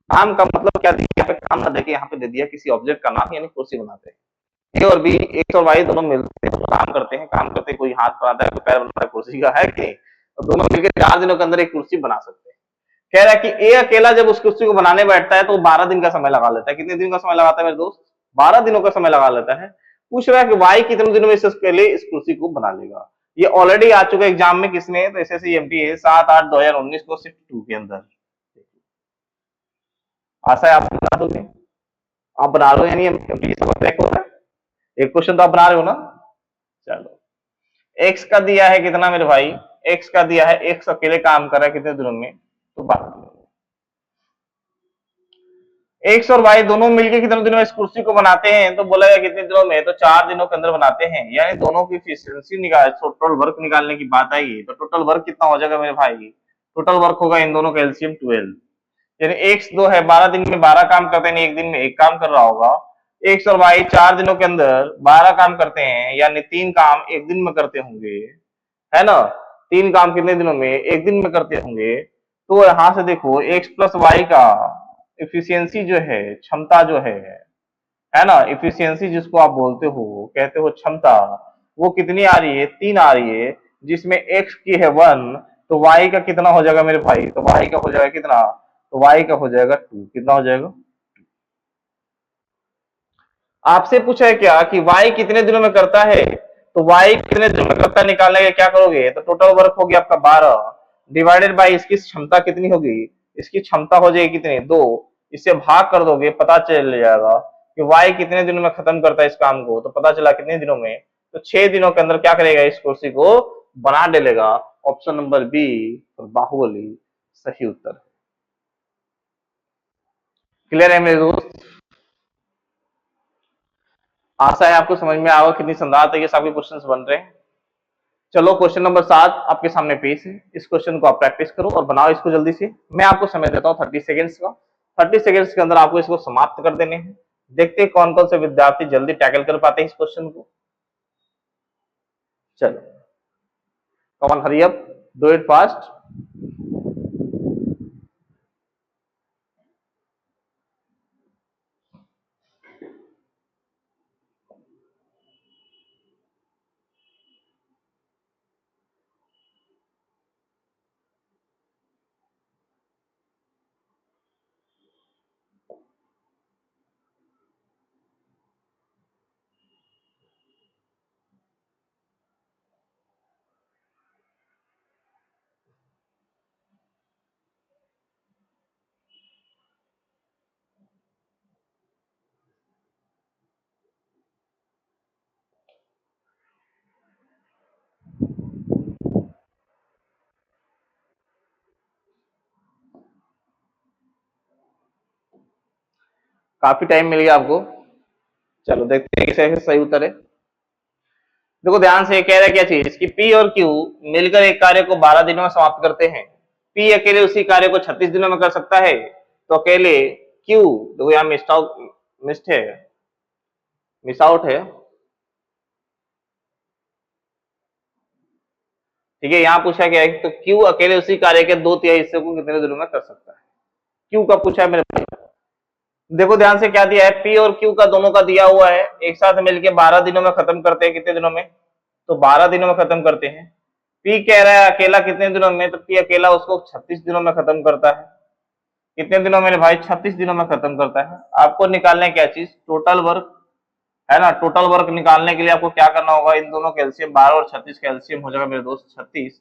Speaker 1: काम का मतलब क्या दिया, यहाँ पे काम ना देके यहाँ पे दे दिया किसी ऑब्जेक्ट का नाम, यानी कुर्सी बनाते हैं। ए और बी, एक्स और वाई दोनों मिलते हैं, काम करते हैं, काम करते कोई हाथ बनाता है, कोई पैर बनाता है, कुर्सी का है कि नहीं, तो दोनों मिलकर 4 दिनों के अंदर एक कुर्सी बना सकते हैं। कह रहा है कि ए अकेला जब उस कुर्सी को बनाने बैठता है तो 12 दिन का समय लगा लेता है। कितने दिन का समय लगाता है मेरे दोस्त, 12 दिनों का समय लगा लेता है। पूछ रहा है कि वाई कितने दिनों में इसके लिए इस कुर्सी को बना लेगा। ये ऑलरेडी आ चुका है एग्जाम में, किसमें, तो एसएससी एमटी है 7/8/2019 को शिफ्ट 2 के अंदर। आशा है आप बना दोगे, आप बना रहे हो, यानी एमटी सब क्रैक हो रहा है। एक क्वेश्चन तो आप बना रहे हो ना। चलो एक्स का दिया है कितना मेरे भाई, एक्स का दिया है, एक्स अकेले काम कर रहा है कितने दिनों में, तो 12 दिनों में। एक्स और वाई दोनों मिलकर कितने दिनों में इस कुर्सी को बनाते हैं, तो बोला गया कितने दिनों में, तो 4 दिनों के अंदर बनाते हैं। यानी दोनों की एफिशिएंसी निकाल, टोटल वर्क निकालने की बात आई, तो टोटल वर्क कितना हो जाएगा मेरे भाई, टोटल वर्क होगा इन दोनों का एलसीएम 12। यानी एक्स 2 है, 12 दिन में 12 काम करते हैं, एक दिन में एक काम कर रहा होगा। एक्स और वाई 4 दिनों के अंदर 12 काम करते हैं, यानी 3 काम एक दिन में करते होंगे, है ना। 3 काम कितने दिनों में, एक दिन में करते होंगे। तो यहां से देखो एक्स प्लस वाई का एफिशिएंसी जो है, क्षमता जो है, है ना, इफिशियंसी जिसको आप बोलते हो, कहते हो क्षमता, वो कितनी आ रही है, 3 आ रही है, जिसमें x की है 1, तो y का कितना हो जाएगा मेरे भाई, तो y का हो जाएगा कितना, तो y का हो जाएगा 2, कितना हो जाएगा। आपसे पूछा है क्या कि y कितने दिनों में करता है, तो y कितने दिनों में करता है निकालने के क्या करोगे, तो टोटल वर्क होगी आपका 12 डिवाइडेड बाई इसकी क्षमता कितनी होगी, इसकी क्षमता हो जाएगी कितनी, 2, इससे भाग कर दोगे पता चल जाएगा कि y कितने दिनों में खत्म करता है इस काम को, तो पता चला कितने दिनों में, तो 6 दिनों के अंदर क्या करेगा, इस कुर्सी को बना डालेगा। ऑप्शन नंबर बी बाहुबली सही उत्तर। क्लियर है मेरे दोस्त, आशा है आपको समझ में आएगा कितनी संदार तरीके से आपके क्वेश्चन बन रहे हैं। चलो क्वेश्चन नंबर 7 आपके सामने पेश है, इस क्वेश्चन को आप प्रैक्टिस करो और बनाओ इसको जल्दी से। मैं आपको समय देता हूँ 30 सेकेंड्स का, 30 सेकेंड्स के अंदर आपको इसको समाप्त कर देने हैं। देखते हैं कौन कौन से विद्यार्थी जल्दी टैकल कर पाते हैं इस क्वेश्चन को। चलो come on, hurry up, do it fast. काफी टाइम मिल गया आपको। चलो देखते हैं किसे सही उत्तर है। देखो ध्यान से, कह रहा है क्या चीज कि P और Q मिलकर एक कार्य को 12 दिनों में समाप्त करते हैं। P अकेले उसी कार्य को 36 दिनों में कर सकता है, तो अकेले Q, देखो यहाँ मिस्ड आउट, मिस्ड है, मिस आउट है, ठीक है। यहाँ पूछा गया है तो Q अकेले उसी कार्य के 2/3 हिस्से को कितने दिनों में कर सकता है, Q का पूछा है मेरे भाई। देखो ध्यान से क्या दिया है, P और Q का दोनों का दिया हुआ है, एक साथ मिलकर 12 दिनों में खत्म करते हैं, कितने दिनों में, तो 12 दिनों में खत्म करते हैं। P कह रहा है अकेला कितने दिनों में, तो P अकेला उसको 36 दिनों में खत्म करता है। कितने दिनों में भाई, 36 दिनों में खत्म करता है। आपको निकालना है क्या चीज, टोटल वर्क, है ना। टोटल वर्क निकालने के लिए आपको क्या करना होगा, इन दोनों कैल्शियम 12 और 36 कैल्शियम हो जाएगा मेरे दोस्त 36।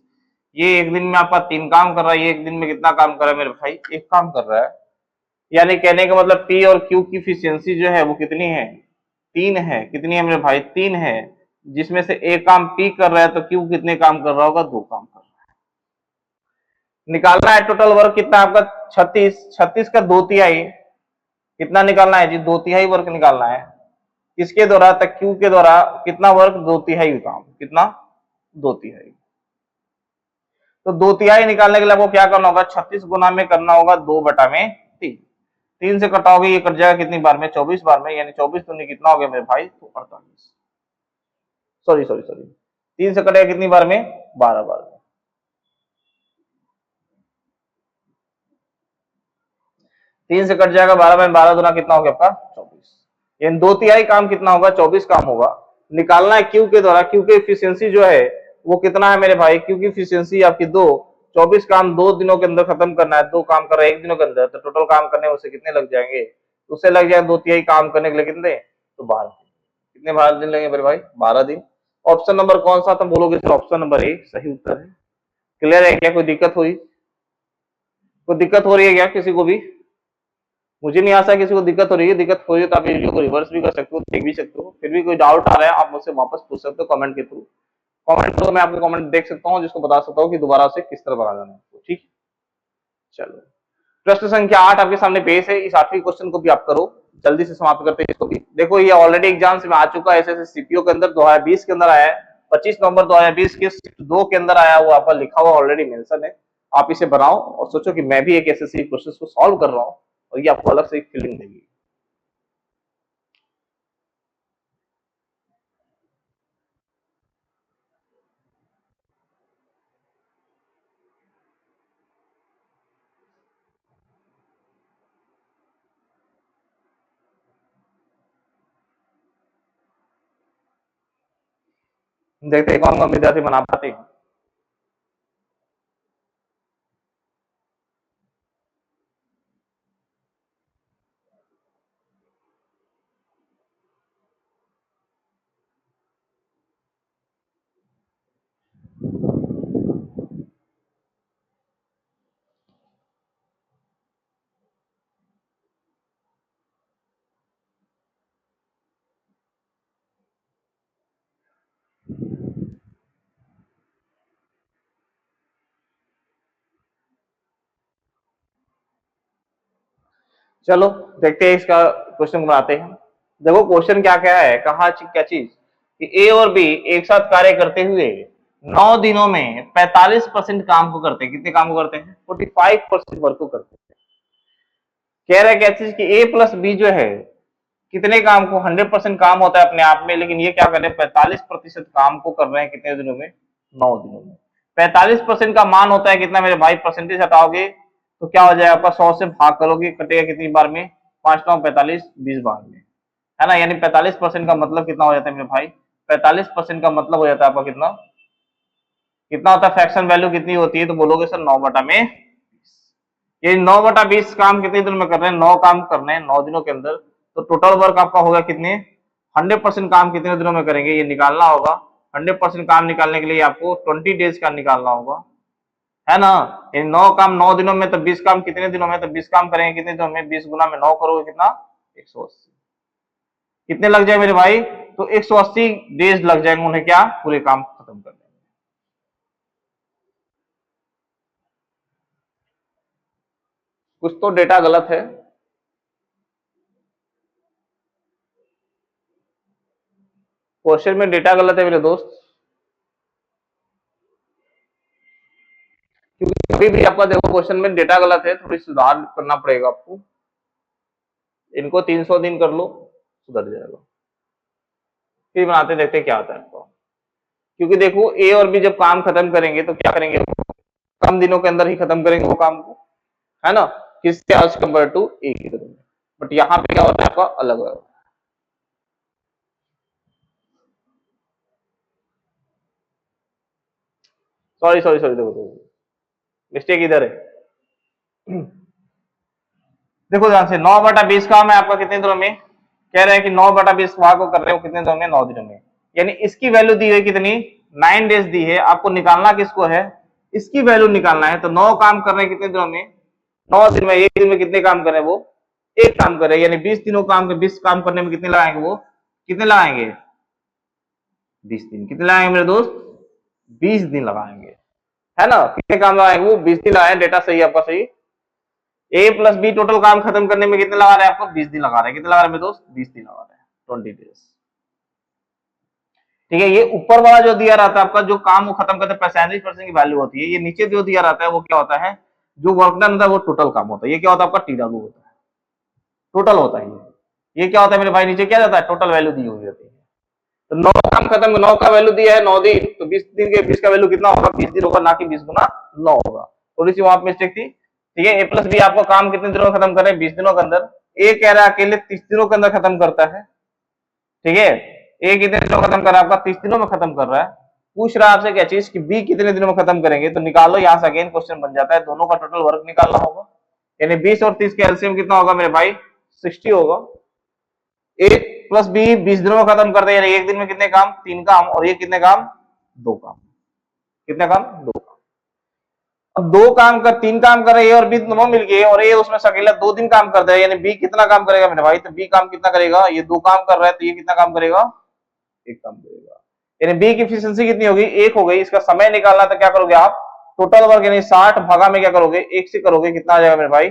Speaker 1: ये एक दिन में आपका 3 काम कर रहा है, ये एक दिन में कितना काम कर रहा है मेरे भाई, एक काम कर रहा है। यानी कहने का मतलब पी और क्यू की इफिशियंसी जो है वो कितनी है, 3 है। कितनी है मेरे भाई, 3 है, जिसमें से एक काम पी कर रहा है, तो क्यू कितने काम कर रहा होगा, 2 काम कर रहा है। निकालना है टोटल वर्क कितना आपका, 36, 36 का 2/3, कितना निकालना है जी, 2/3 वर्क निकालना है। किसके द्वारा, तक क्यू के द्वारा, कितना वर्क, 2/3 काम, कितना, 2/3। तो 2/3 निकालने के लिए आपको क्या करना होगा, 36 गुना में करना होगा 2/3, 3 से कटाओगे ये कट जाएगा कितनी बार में, 24 बार में, यानी 24 दूनी कितना हो गया मेरे भाई, तो 48, सॉरी सॉरी सॉरी, 3 से कटेगा कितनी बार में, 12 बार में। 3 से कट जाएगा 12 में, 12 दूना कितना हो गया आपका, 24, यानी 2/3 काम कितना होगा, 24 काम होगा। निकालना है क्यू के द्वारा, क्यू की एफिशिएंसी जो है वो कितना है मेरे भाई, क्यू की एफिशिएंसी आपकी 2, 24 काम 2 दिनों के अंदर खत्म करना है, 2 काम कर रहा है 1 दिनों के अंदर, तो टोटल काम करने में उसे कितने लग जाएंगे, उससे लग जाएगा 2/3 काम करने के लिए कितने, तो 12 दिन। कितने 12 दिन लगेंगे मेरे भाई, 12 दिन। ऑप्शन नंबर कौन सा, तुम बोलोगे सर ऑप्शन नंबर ए सही उत्तर है। क्लियर है क्या, कोई दिक्कत हुई, कोई दिक्कत हो रही है क्या किसी को भी, मुझे नहीं आशा किसी को दिक्कत हो रही है। दिक्कत हो रही है तो आप वीडियो को रिवर्स भी कर सकते हो, देख भी सकते हो, फिर भी कोई डाउट आ रहा है आप मुझसे वापस पूछ सकते हो कमेंट के थ्रू। कमेंट करो, मैं आपको कमेंट देख सकता हूँ, जिसको बता सकता हूँ कि दोबारा से किस तरह बनाना है, ठीक। चलो प्रश्न संख्या 8 आपके सामने पेश है, इस 8वीं क्वेश्चन को भी आप करो, जल्दी से समाप्त करते हैं इसको भी। देखो ये ऑलरेडी एग्जाम्स में आ चुका है, ऐसे सीपीओ के अंदर 2020 के अंदर आया है, 25 नवंबर 2020 के 2 के अंदर आया हुआ, आपका लिखा हुआ ऑलरेडी मेंशन है। आप इसे बनाओ और सोचो कि मैं भी एक एसएससी क्वेश्चन को सॉल्व कर रहा हूँ, और ये आपको अलग से एक फीलिंग देगी। देखते हैं कौन कौन विद्यार्थी बना पाते हैं। चलो देखते हैं इसका क्वेश्चन बनाते हैं। देखो क्वेश्चन क्या क्या है, कहा क्या चीज कि ए और बी एक साथ कार्य करते हुए 9 दिनों में 45% काम को करते हैं। कितने काम को करते हैं? 45% वर्क को करते हैं। कह रहा है क्या चीज कि ए प्लस बी जो है कितने काम को, 100% काम होता है अपने आप में, लेकिन ये क्या कर रहे हैं 45% काम को कर रहे हैं कितने दिनों में? 9 दिनों में। 45% का मान होता है कितना मेरे भाई? परसेंटेज हटाओगे तो क्या हो जाएगा आपका? 100 से भाग करोगे, कटेगा कितनी बार में? 5 9 45 20 बार में, है ना। यानी 45% का मतलब कितना हो जाता है मेरे भाई? 45% का मतलब हो जाता है आपका कितना? कितना होता है? फ्रैक्शन वैल्यू कितनी होती है? तो बोलोगे सर 9 बटा में 20। ये 9 बटा 20 काम कितने दिनों में कर रहे हैं? 9 काम कर रहे हैं 9 दिनों के अंदर। तो टोटल वर्क आपका होगा कितने? 100% काम कितने दिनों में करेंगे ये निकालना होगा। 100% काम निकालने के लिए आपको 20 डेज का निकालना होगा, है ना। ये 9 काम 9 दिनों में, तो 20 काम कितने दिनों में? तो 20 काम करेंगे कितने दिनों में? 20 गुना में 9 करोगे कितना? 180। कितने लग जाए मेरे भाई? तो 180 डेज लग जाएंगे उन्हें क्या? पूरे काम खत्म करने में। कुछ तो डेटा गलत है। क्वेश्चन में डेटा गलत है मेरे दोस्त, क्योंकि अभी भी आपका देखो क्वेश्चन में डेटा गलत है, थोड़ी सुधार करना पड़ेगा आपको। इनको 300 दिन कर लो, सुधर जाएगा। फिर बनाते देखते क्या आता है आपको। क्योंकि देखो ए और बी जब काम खत्म करेंगे तो क्या करेंगे? कम दिनों के अंदर ही खत्म करेंगे वो काम को, है ना। किसके एज कंपेयर टू ए की तरह। बट यहाँ पे क्या होता है आपका? अलग अलग। सॉरी सॉरी सॉरी, देखो मिस्टेक इधर है। देखो ध्यान से, 9/20 काम है आपका कितने दिनों में? कह रहे हैं कि 9/20 वहां को कर रहे हो कितने दिनों में? 9 दिनों में। यानी इसकी वैल्यू दी है कितनी? 9 डेज दी है। आपको निकालना किसको है? इसकी वैल्यू निकालना है। तो 9 काम कर रहे हैं कितने दिनों में? 9 दिन में। एक दिन में कितने काम कर रहे हैं वो? एक काम कर रहे हैं। यानी 20 दिनों काम के 20 काम करने में कितने लगाएंगे वो? कितने लगाएंगे? 20 दिन। कितने लगाएंगे मेरे दोस्त? 20 दिन लगाएंगे, है ना। कितने काम लगाएंगे वो? 20 दिन लगाए। डेटा सही है आपका, सही। ए प्लस बी टोटल काम खत्म करने में कितने लगा रहे हैं? आपको 20 दिन लगा रहे हैं। कितने लगा रहे हैं मेरे दोस्त? 20 दिन लगा रहे हैं, 20 डेज। ठीक है। ये ऊपर वाला जो दिया रहता है आपका, जो काम वो खत्म करते % की वैल्यू होती है। ये नीचे जो दिया रहता है वो क्या होता है? जो वर्क डन होता है वो टोटल काम होता है। ये क्या होता है आपका? टीडब्ल्यू होता है, टोटल होता है ये क्या होता है मेरे भाई? नीचे क्या जाता है? टोटल वैल्यू दी हुई होती है। तो 9 काम खत्म, 9 का वैल्यू दिया है 9 दिन, तो 20 दिन के 20 का वैल्यू कितना होगा? 20 दिन होगा, ना कि 20 गुना 9 होगा। थोड़ी सी वहां पे मिस्टेक थी। ठीक है। ए प्लस बी आपको काम कितने दिनों में खत्म कर रहे हैं? 20 दिनों के अंदर। ए कह रहा है अकेले 30 दिनों के अंदर खत्म करता है। ठीक है। ए कितने दिनों में खत्म कर रहा है? आपका 30 दिनों में खत्म कर रहा है। पूछ रहा है आपसे क्या चीज कि बी कितने दिनों में खत्म करेंगे? तो निकालो, यहां से अगेन क्वेश्चन बन जाता है। दोनों का टोटल वर्क निकालना होगा। यानी 20 और 30 के एलसीएम कितना होगा मेरे भाई? 60 होगा। ए प्लस बी 20 दिनों में खत्म कर दे, यानी एक दिन में कितने काम? 3 काम। और ये कितने काम? 2 काम। कितने काम? 2 काम। अब 2 काम कर 3 काम कर रहे हैं और बी दोनों मिल गए, और ये उसमें से अकेला 2 दिन काम कर दे, यानी बी कितना काम करेगा मेरे भाई? तो बी काम कितना करेगा? ये 2 काम कर रहा है तो ये कितना काम करेगा? 1 काम करेगा। यानी बी की एफिशिएंसी कितनी होगी? 1 हो गई। इसका समय निकालना तो क्या करोगे आप? टोटल वर्क यानी 60 भागा में क्या करोगे? 1 से करोगे। कितना आ जाएगा मेरे भाई?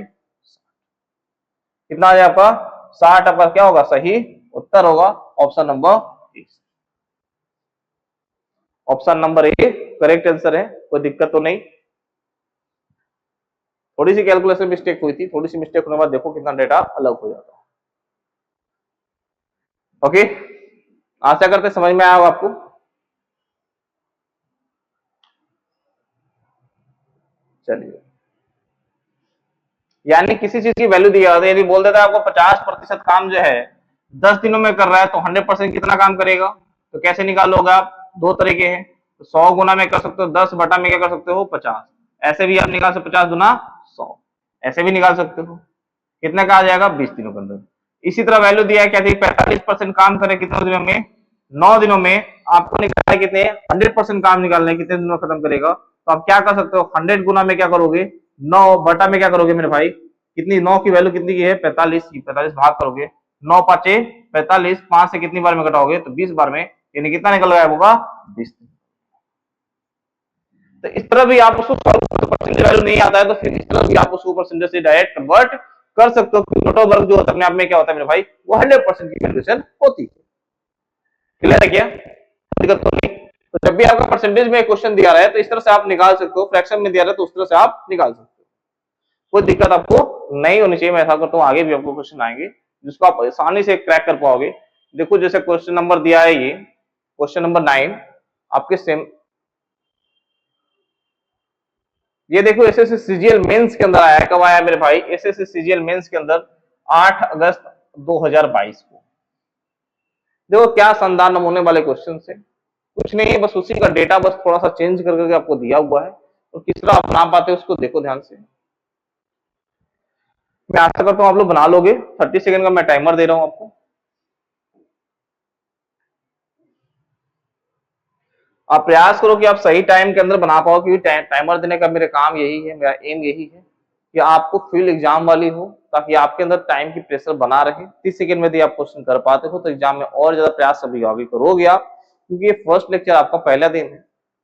Speaker 1: कितना आ जाएगा आपका? 60। आपका क्या होगा? सही उत्तर होगा option number A. Option number A correct answer है, कोई दिक्कत तो नहीं। थोड़ी सी कैलकुलेशन मिस्टेक हुई थी, थोड़ी सी मिस्टेक होने के बाद देखो कितना डेटा अलग हो जाता है। ओके, आशा करते समझ में आया होगा आपको। चलिए, यानी किसी चीज की वैल्यू दी जाती है, यदि बोल देता है आपको 50% काम जो है 10 दिनों में कर रहा है, तो 100% कितना काम करेगा? तो कैसे निकालोगे आप? दो तरीके हैं, 100 गुना में कर सकते हो 10 बटा में क्या कर सकते हो 50, ऐसे भी आप निकाल सकते 50 गुना 100, ऐसे भी निकाल सकते हो। कितने का आ जाएगा 20 दिनों के अंदर। इसी तरह वैल्यू दिया है क्या थी 45% काम करे कितने दिनों में 9 दिनों में, आपको निकालना है कितने 100% काम निकालना है कितने दिनों में खत्म करेगा। तो आप क्या कर सकते हो 100 गुना में क्या करोगे 9 बटा में क्या करोगे मेरे भाई, कितनी 9 की वैल्यू कितनी की है 45 की, 45 भाग करोगे 9 पांचे 45, 5 से कितनी बार में घटाओगे तो 20 बार में, यानी कितना निकल गया होगा 20। तो इस तरह भी आप उसको परसेंटेज वैल्यू नहीं आता है तो फिर इस तरह भी आप उसको परसेंटेज से डायरेक्ट कन्वर्ट कर सकते हो। टोटल वर्क जो होता है अपने आप में क्या होता है मेरे भाई वो 100% की वैल्यूएशन होती है। क्लियर है क्या, दिक्कत तो नहीं। तो जब भी आपका परसेंटेज में क्वेश्चन दिया रहा है तो इस तरह से आप निकाल सकते हो, फ्रैक्शन में दिया रहा है तो उस तरह से आप निकाल सकते हो, कोई दिक्कत आपको नहीं होनी चाहिए। मैं ऐसा करता हूँ आगे भी आपको क्वेश्चन आएंगे जिसको आप आसानी से क्रैक कर पाओगे। देखो जैसे क्वेश्चन नंबर दिया है ये क्वेश्चन नंबर 9 आपके सेम, ये देखो एसएससी सीजीएल मेंस के अंदर आया, कब आया मेरे भाई एसएससी सीजीएल मेंस के अंदर 8 अगस्त 2022 को। देखो क्या शानदार नमूने वाले क्वेश्चन है, कुछ नहीं है बस उसी का डेटा बस थोड़ा सा चेंज कर करके आपको दिया हुआ है, तो किस तरह आप बना पाते हो उसको देखो ध्यान से। मैं आशा करता हूं आप लोग बना लोगे, 30 सेकंड का मैं टाइमर दे रहा हूं आपको। आप प्रयास करो कि आप सही टाइम के अंदर बना पाओ, क्योंकि टाइमर देने का मेरा काम यही है, मेरा एम यही है कि आपको फील्ड एग्जाम वाली हो ताकि आपके अंदर टाइम की प्रेशर बना रहे। 30 सेकंड में यदि आप क्वेश्चन कर पाते हो तो एग्जाम में और ज्यादा प्रयास अभी आगे करोगे आप, क्योंकि ये फर्स्ट लेक्चर आपका पहला दिन है।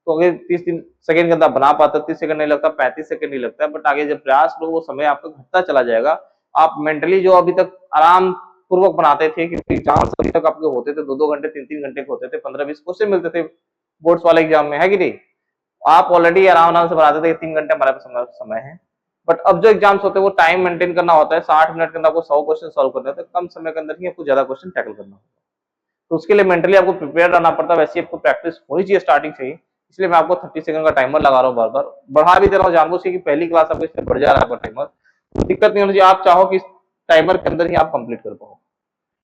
Speaker 1: तो अगर 30 सेकंड के अंदर बना पाते 30 सेकंड नहीं लगता 35 सेकंड नहीं लगता है, बट आगे जब प्रयास लो वो समय आपका घटता चला जाएगा। आप मेंटली जो अभी तक आराम पूर्वक बनाते थे, क्योंकि एग्जाम अभी तक आपके होते थे 2-2 घंटे 3-3 घंटे के होते थे, 15-20 क्वेश्चन मिलते थे बोर्ड्स वाले एग्जाम में, है कि नहीं। आप ऑलरेडी आराम आराम से बनाते थे 3 घंटे हमारे पास समय है। बट अब जो एग्जाम्स होते हैं वो टाइम मेंटेन करना होता है, 60 मिनट के अंदर आपको 100 क्वेश्चन सॉल्व करने होते हैं, कम समय के अंदर ही आपको ज्यादा क्वेश्चन टैकल करना होता है। तो उसके लिए मेंटली आपको प्रिपेयर रहना पड़ता है, वैसे आपको प्रैक्टिस होनी चाहिए स्टार्टिंग से ही। इसलिए मैं आपको 30 सेकंड का टाइमर लगा रहा हूँ, बार बार बढ़ा भी दे रहा हूँ जानबूझ के कि पहली क्लास आपको इससे बढ़ जा रहा है टाइमर, तो दिक्कत नहीं होनी चाहिए। आप चाहो कि इस टाइमर के अंदर ही आप कंप्लीट कर पाओ,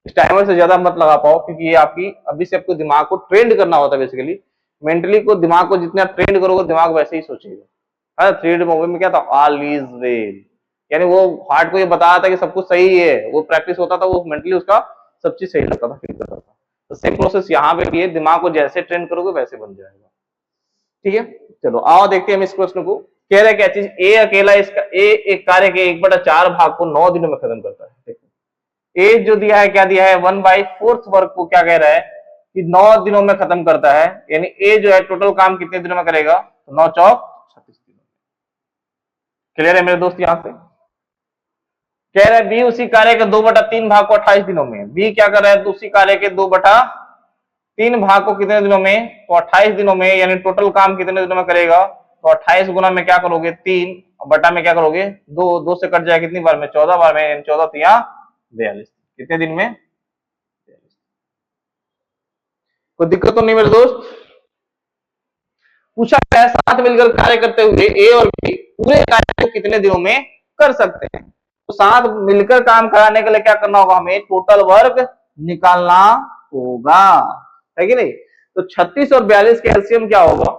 Speaker 1: इस टाइमर से ज्यादा मत लगा पाओ, क्योंकि ये आपकी अभी से आपको दिमाग को ट्रेंड करना होता है बेसिकली। मेंटली को दिमाग को जितना ट्रेंड करोगे दिमाग वैसे ही सोचेगा। 3D मूवी में क्या था ऑल इज वेल, यानी वो हार्ट को ये बताया था कि सब कुछ सही है, वो प्रैक्टिस होता था वो मेंटली उसका सब चीज सही लगता था फील करता था। तो सेम प्रोसेस यहाँ पे भी है, दिमाग को जैसे ट्रेन करोगे वैसे बन जाएगा। ठीक है चलो आओ देखते हैं हम इस प्रश्न को। कह रहा है क्या चीज ए अकेला इसका ए एक कार्य के 1/4 भाग को 9 दिनों में खत्म करता है। देखो ए जो दिया है क्या दिया है 1/4 वर्क को क्या कह रहा है कि 9 दिनों में खत्म करता है, यानी ए जो है टोटल काम कितने दिनों में करेगा तो 9 चौक 36 दिनों में। क्लियर है मेरे दोस्त यहां से। कह रहा है बी उसी कार्य के 2/3 भाग को 28 दिनों में, बी क्या कर रहा है तो उसी कार्य के 2/3 भाग को कितने दिनों में तो 28 दिनों में, यानी टोटल काम कितने दिनों में करेगा तो 28 गुना में क्या करोगे 3 बटा में क्या करोगे 2 से कट जाए कितनी बार में 14 बार में, 14 तिया 42, कितने दिन में 42। कोई दिक्कत तो नहीं मेरे दोस्त। पूछा है साथ मिलकर कार्य करते हुए ए और बी पूरे कार्य को कितने दिनों में कर सकते हैं। तो साथ मिलकर काम कराने के लिए क्या करना होगा हमें टोटल वर्क निकालना होगा, है कि नहीं। तो 36 और 42 के एलसीएम क्या होगा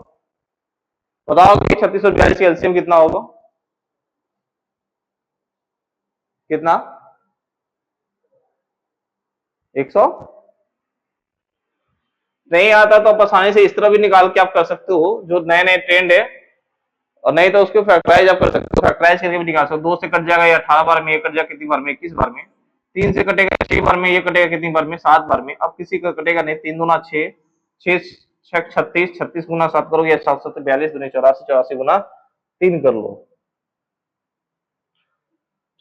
Speaker 1: बताओ कि 36 और 42 के एलसीएम कितना होगा, कितना 100 नहीं आता तो आप आसानी से इस तरह भी निकाल के आप कर सकते हो, जो नए नए ट्रेंड है, और नहीं तो उसको फैक्टराइज आप कर सकते हो, फैक्टराइज करके भी निकाल सकते हो। 2 से कट जाएगा ये 18 बार में, ये कट जाएगा कितनी बार में 21 बार में, 3 से कटेगा 6 बार में, ये कटेगा कितनी बार में 7 बार में। अब किसी का कटेगा नहीं, 3 दूना 6, 6 36, 36 गुना 7 करोगे 7 7 42 दूनी 84, 84 गुना 3 कर लो,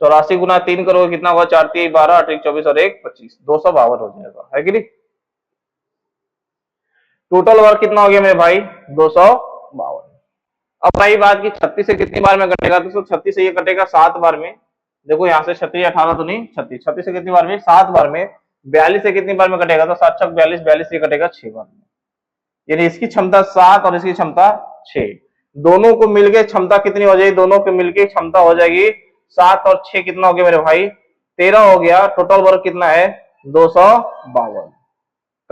Speaker 1: 84 गुना 3 करोगे कितना होगा 4 3 12 8 1 24 और 1 25, 252 हो जाएगा, है कि नहीं। टोटल वर्क कितना हो गया मेरे भाई 252। अब रही बात की 36 से कितनी बार में कटेगा, तो 36 से ये कटेगा 7 बार में, देखो यहाँ से 36 18 तो नहीं 36, 36 से कितनी बार में 7 बार में, 42 से कितनी बार में कटेगा तो 7 6 42, 42 से कटेगा 6 बार में, यानी इसकी क्षमता 7 और इसकी क्षमता 6, दोनों को मिलकर क्षमता कितनी हो जाएगी, दोनों को मिलकर क्षमता हो जाएगी 7 और 6 कितना हो गया मेरे भाई 13 हो गया। टोटल वर्क कितना है 252।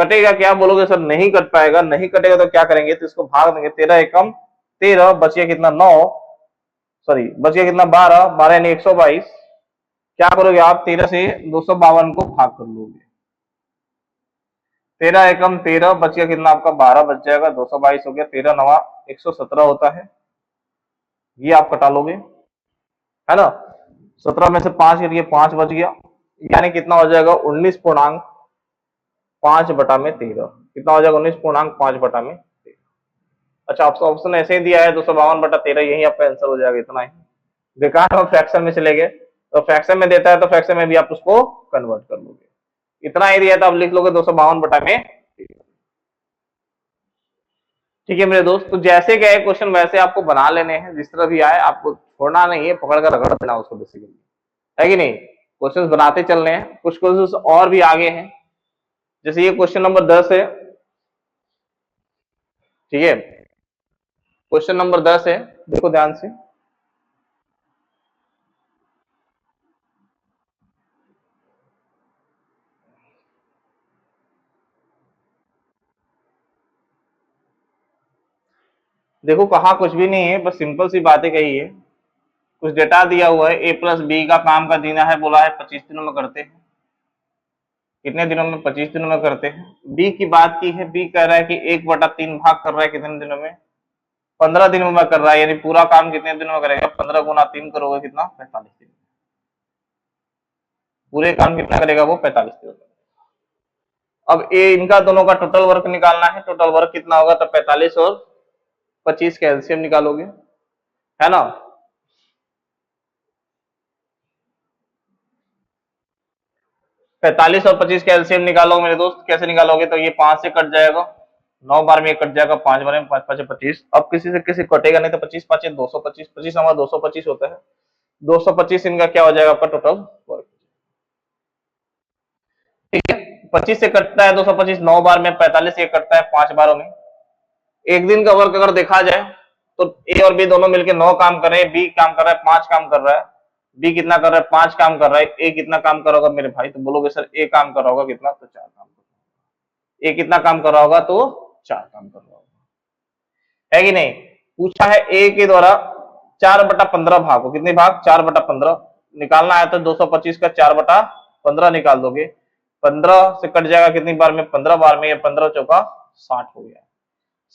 Speaker 1: कटेगा क्या, बोलोगे सर नहीं कट पाएगा, नहीं कटेगा तो क्या करेंगे, तो इसको भाग देंगे, 13 एकम 13, बच गया कितना 9, सॉरी बच गया कितना 12, 12 यानी 122। क्या करोगे आप, 13 से 252 को भाग कर लोगे, 13 एकम 13, बच गया कितना आपका 12 बच जाएगा, 222 हो गया, 13 नवा 117 होता है, ये आप कटा लोगे, है ना। 17 में से 5 करिए, 5 बच गया, यानी कितना हो जाएगा 19.5/13, कितना हो जाएगा 19.5/13। अच्छा, आपको ऑप्शन ऐसे ही दिया है 252/13, यही आपका आंसर हो जाएगा, इतना ही। बेकार हम फ्रैक्शन में चले गए, तो फ्रैक्शन में देता है तो फ्रैक्शन में भी आप उसको कन्वर्ट कर लोगे, इतना ही दिया था, आप लिख लोगे 252/13। ठीक है मेरे दोस्त, तो जैसे गए क्वेश्चन वैसे आपको बना लेने हैं, जिस तरह भी आए आपको छोड़ना नहीं है, पकड़ कर रगड़ देना उसको बेसिकली, है कि नहीं। क्वेश्चंस बनाते चलने हैं, कुछ क्वेश्चंस और भी आगे हैं, जैसे ये क्वेश्चन नंबर 10 है, ठीक है, क्वेश्चन नंबर 10 है, देखो ध्यान से। देखो कहा कुछ भी नहीं है, बस सिंपल सी बातें कही है, कुछ डेटा दिया हुआ है, ए प्लस बी का काम का देना है, बोला है 25 दिनों में करते हैं, कितने दिनों में, 25 दिनों में करते हैं। बी की बात की है, बी कह रहा है कि 1/3 भाग कर रहा है, कितने दिनों में, 15 दिनों में कर रहा है, यानी पूरा काम कितने दिनों में करेगा, 15 गुना 3 करोगे कितना, 45 दिन, पूरे काम कितना करेगा वो, 45 दिन। अब ए इनका दोनों का टोटल वर्क निकालना है, टोटल वर्क कितना होगा, तो 45 और 25 का एलसीएम निकालोगे, है ना। 45 और 25 का एलसीएम निकालोगे मेरे दोस्त, कैसे निकालोगे, तो ये 5 से कट जाएगा, 9 बार में कट जाएगा, 5 बार में 5 5 25, अब किसी से किसी कटेगा नहीं, तो 25 5 225, 25 हमारा 225 होता है, 225 इनका क्या हो जाएगा आपका टोटल वर्क, ठीक है। 25 से कटता है 225, 9 बार में, 45 से कटता है 5 बारों में। एक दिन का वर्क अगर देखा जाए तो ए और बी दोनों मिलकर 9 काम कर रहे हैं, बी काम कर रहा है 5 काम कर रहा है, बी कितना कर रहा है 5 काम कर रहा है, ए कितना काम कर रहा होगा मेरे भाई, तो बोलोगे सर ए काम कर रहा होगा कितना, तो 4 काम कर रहा होगा, ए कितना काम कर रहा होगा, तो 4 काम कर रहा होगा, है कि नहीं। पूछा है ए के द्वारा 4/15 भाग को, कितने भाग, 4/15 निकालना है, तो 225 का 4/15 निकाल दोगे, 15 से कट जाएगा कितनी बार में, 15 बार में, 15 चौका 60 हो गया,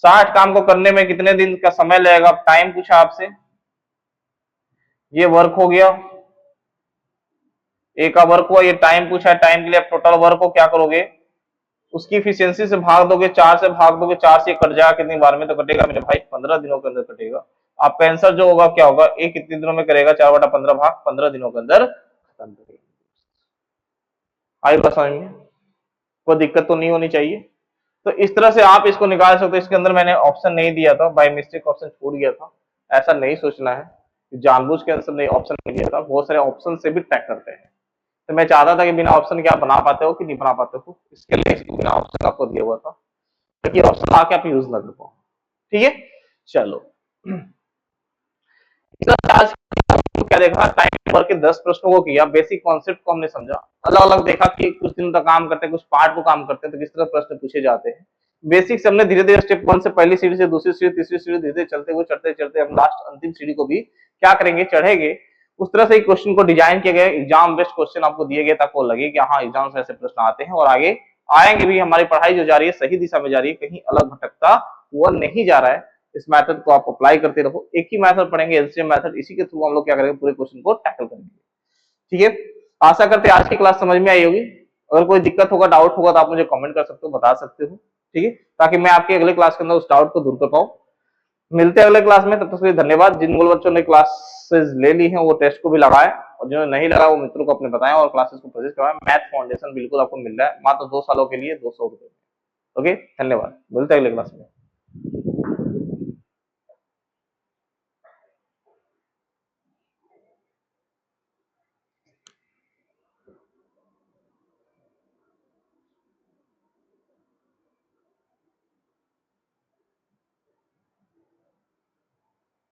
Speaker 1: 60 काम को करने में कितने दिन का समय लगेगा, टाइम पूछा आपसे, ये वर्क हो गया, ए का वर्क हुआ, ये टाइम पूछा है, टाइम के लिए आप टोटल वर्क को क्या करोगे, उसकी इफिशियंसी से भाग दोगे, 4 से भाग दोगे, 4 से कट जाएगा कितनी बार में, तो कटेगा मेरे भाई 15 दिनों के अंदर कटेगा। आपका आंसर जो होगा क्या होगा, ए कितने दिनों में करेगा, 4/15 भाग 15 दिनों के अंदर खत्म करेगा। आई बात समझ में, कोई दिक्कत तो नहीं होनी चाहिए। तो इस तरह से आप इसको निकाल सकते हो, इसके अंदर मैंने ऑप्शन नहीं दिया था, बाय मिस्टेक ऑप्शन छूट गया था, ऐसा नहीं सोचना है, जानबूझ के आंसर नहीं, ऑप्शन नहीं दिया था, बहुत सारे ऑप्शन से भी ट्रैक करते हैं, तो मैं चाहता था कि बिना ऑप्शन के आप बना पाते हो कि नहीं बना पाते हो, इसके लिए इसको बिना ऑप्शन आपको दिया हुआ था, ताकि ऑप्शन आके आप यूज ना कर पाओ, ठीक है। चलो, आज क्या देखा, टाइम नंबर के 10 प्रश्नों को किया, बेसिक कॉन्सेप्ट को हमने समझा, अलग अलग देखा कि कुछ दिन तक काम करते हैं, कुछ पार्ट को काम करते हैं, तो किस तरह प्रश्न पूछे जाते हैं, बेसिक से हमने धीरे धीरे स्टेप 1 से पहली सीढ़ी से दूसरी सीढ़ी तीसरी सीढ़ी धीरे धीरे चलते हुए चढ़ते चढ़ते हम लास्ट अंतिम सीढ़ी को भी क्या करेंगे, चढ़ेंगे, उस तरह से क्वेश्चन को डिजाइन किए गए, एग्जाम बेस्ड क्वेश्चन आपको दिए गए ताकि वो लगे कि हाँ एग्जाम से ऐसे प्रश्न आते हैं, और आगे आएंगे भी, हमारी पढ़ाई जो जा रही है सही दिशा में जा रही है, कहीं अलग भटकता हुआ नहीं जा रहा है। इस मेथड को आप अप्लाई करते रहो, एक ही मेथड पढ़ेंगे, एलसीएम मेथड, इसी के थ्रू हम लोग क्या करेंगे, पूरे क्वेश्चन को टैकल करेंगे, ठीक है। आशा करते हैं आज की क्लास समझ में आई होगी, अगर कोई दिक्कत होगा, डाउट होगा, तो आप मुझे कमेंट कर सकते हो, बता सकते हो, ठीक है, ताकि मैं आपके अगले क्लास के अंदर उस डाउट को दूर कर पाऊं। मिलते हैं अगले क्लास में, तब तक के लिए धन्यवाद। जिन मूल बच्चों ने क्लासेस ले ली हैं वो टेस्ट को भी लगाए, और जिन्होंने नहीं लगाया वो मित्रों को अपने बताएं और क्लासेस को परचेज करवाएं। मैथ फाउंडेशन बिल्कुल आपको मिल रहा है मात्र 2 सालों के लिए 200 रुपए। ओके, धन्यवाद, मिलते हैं अगले क्लास में।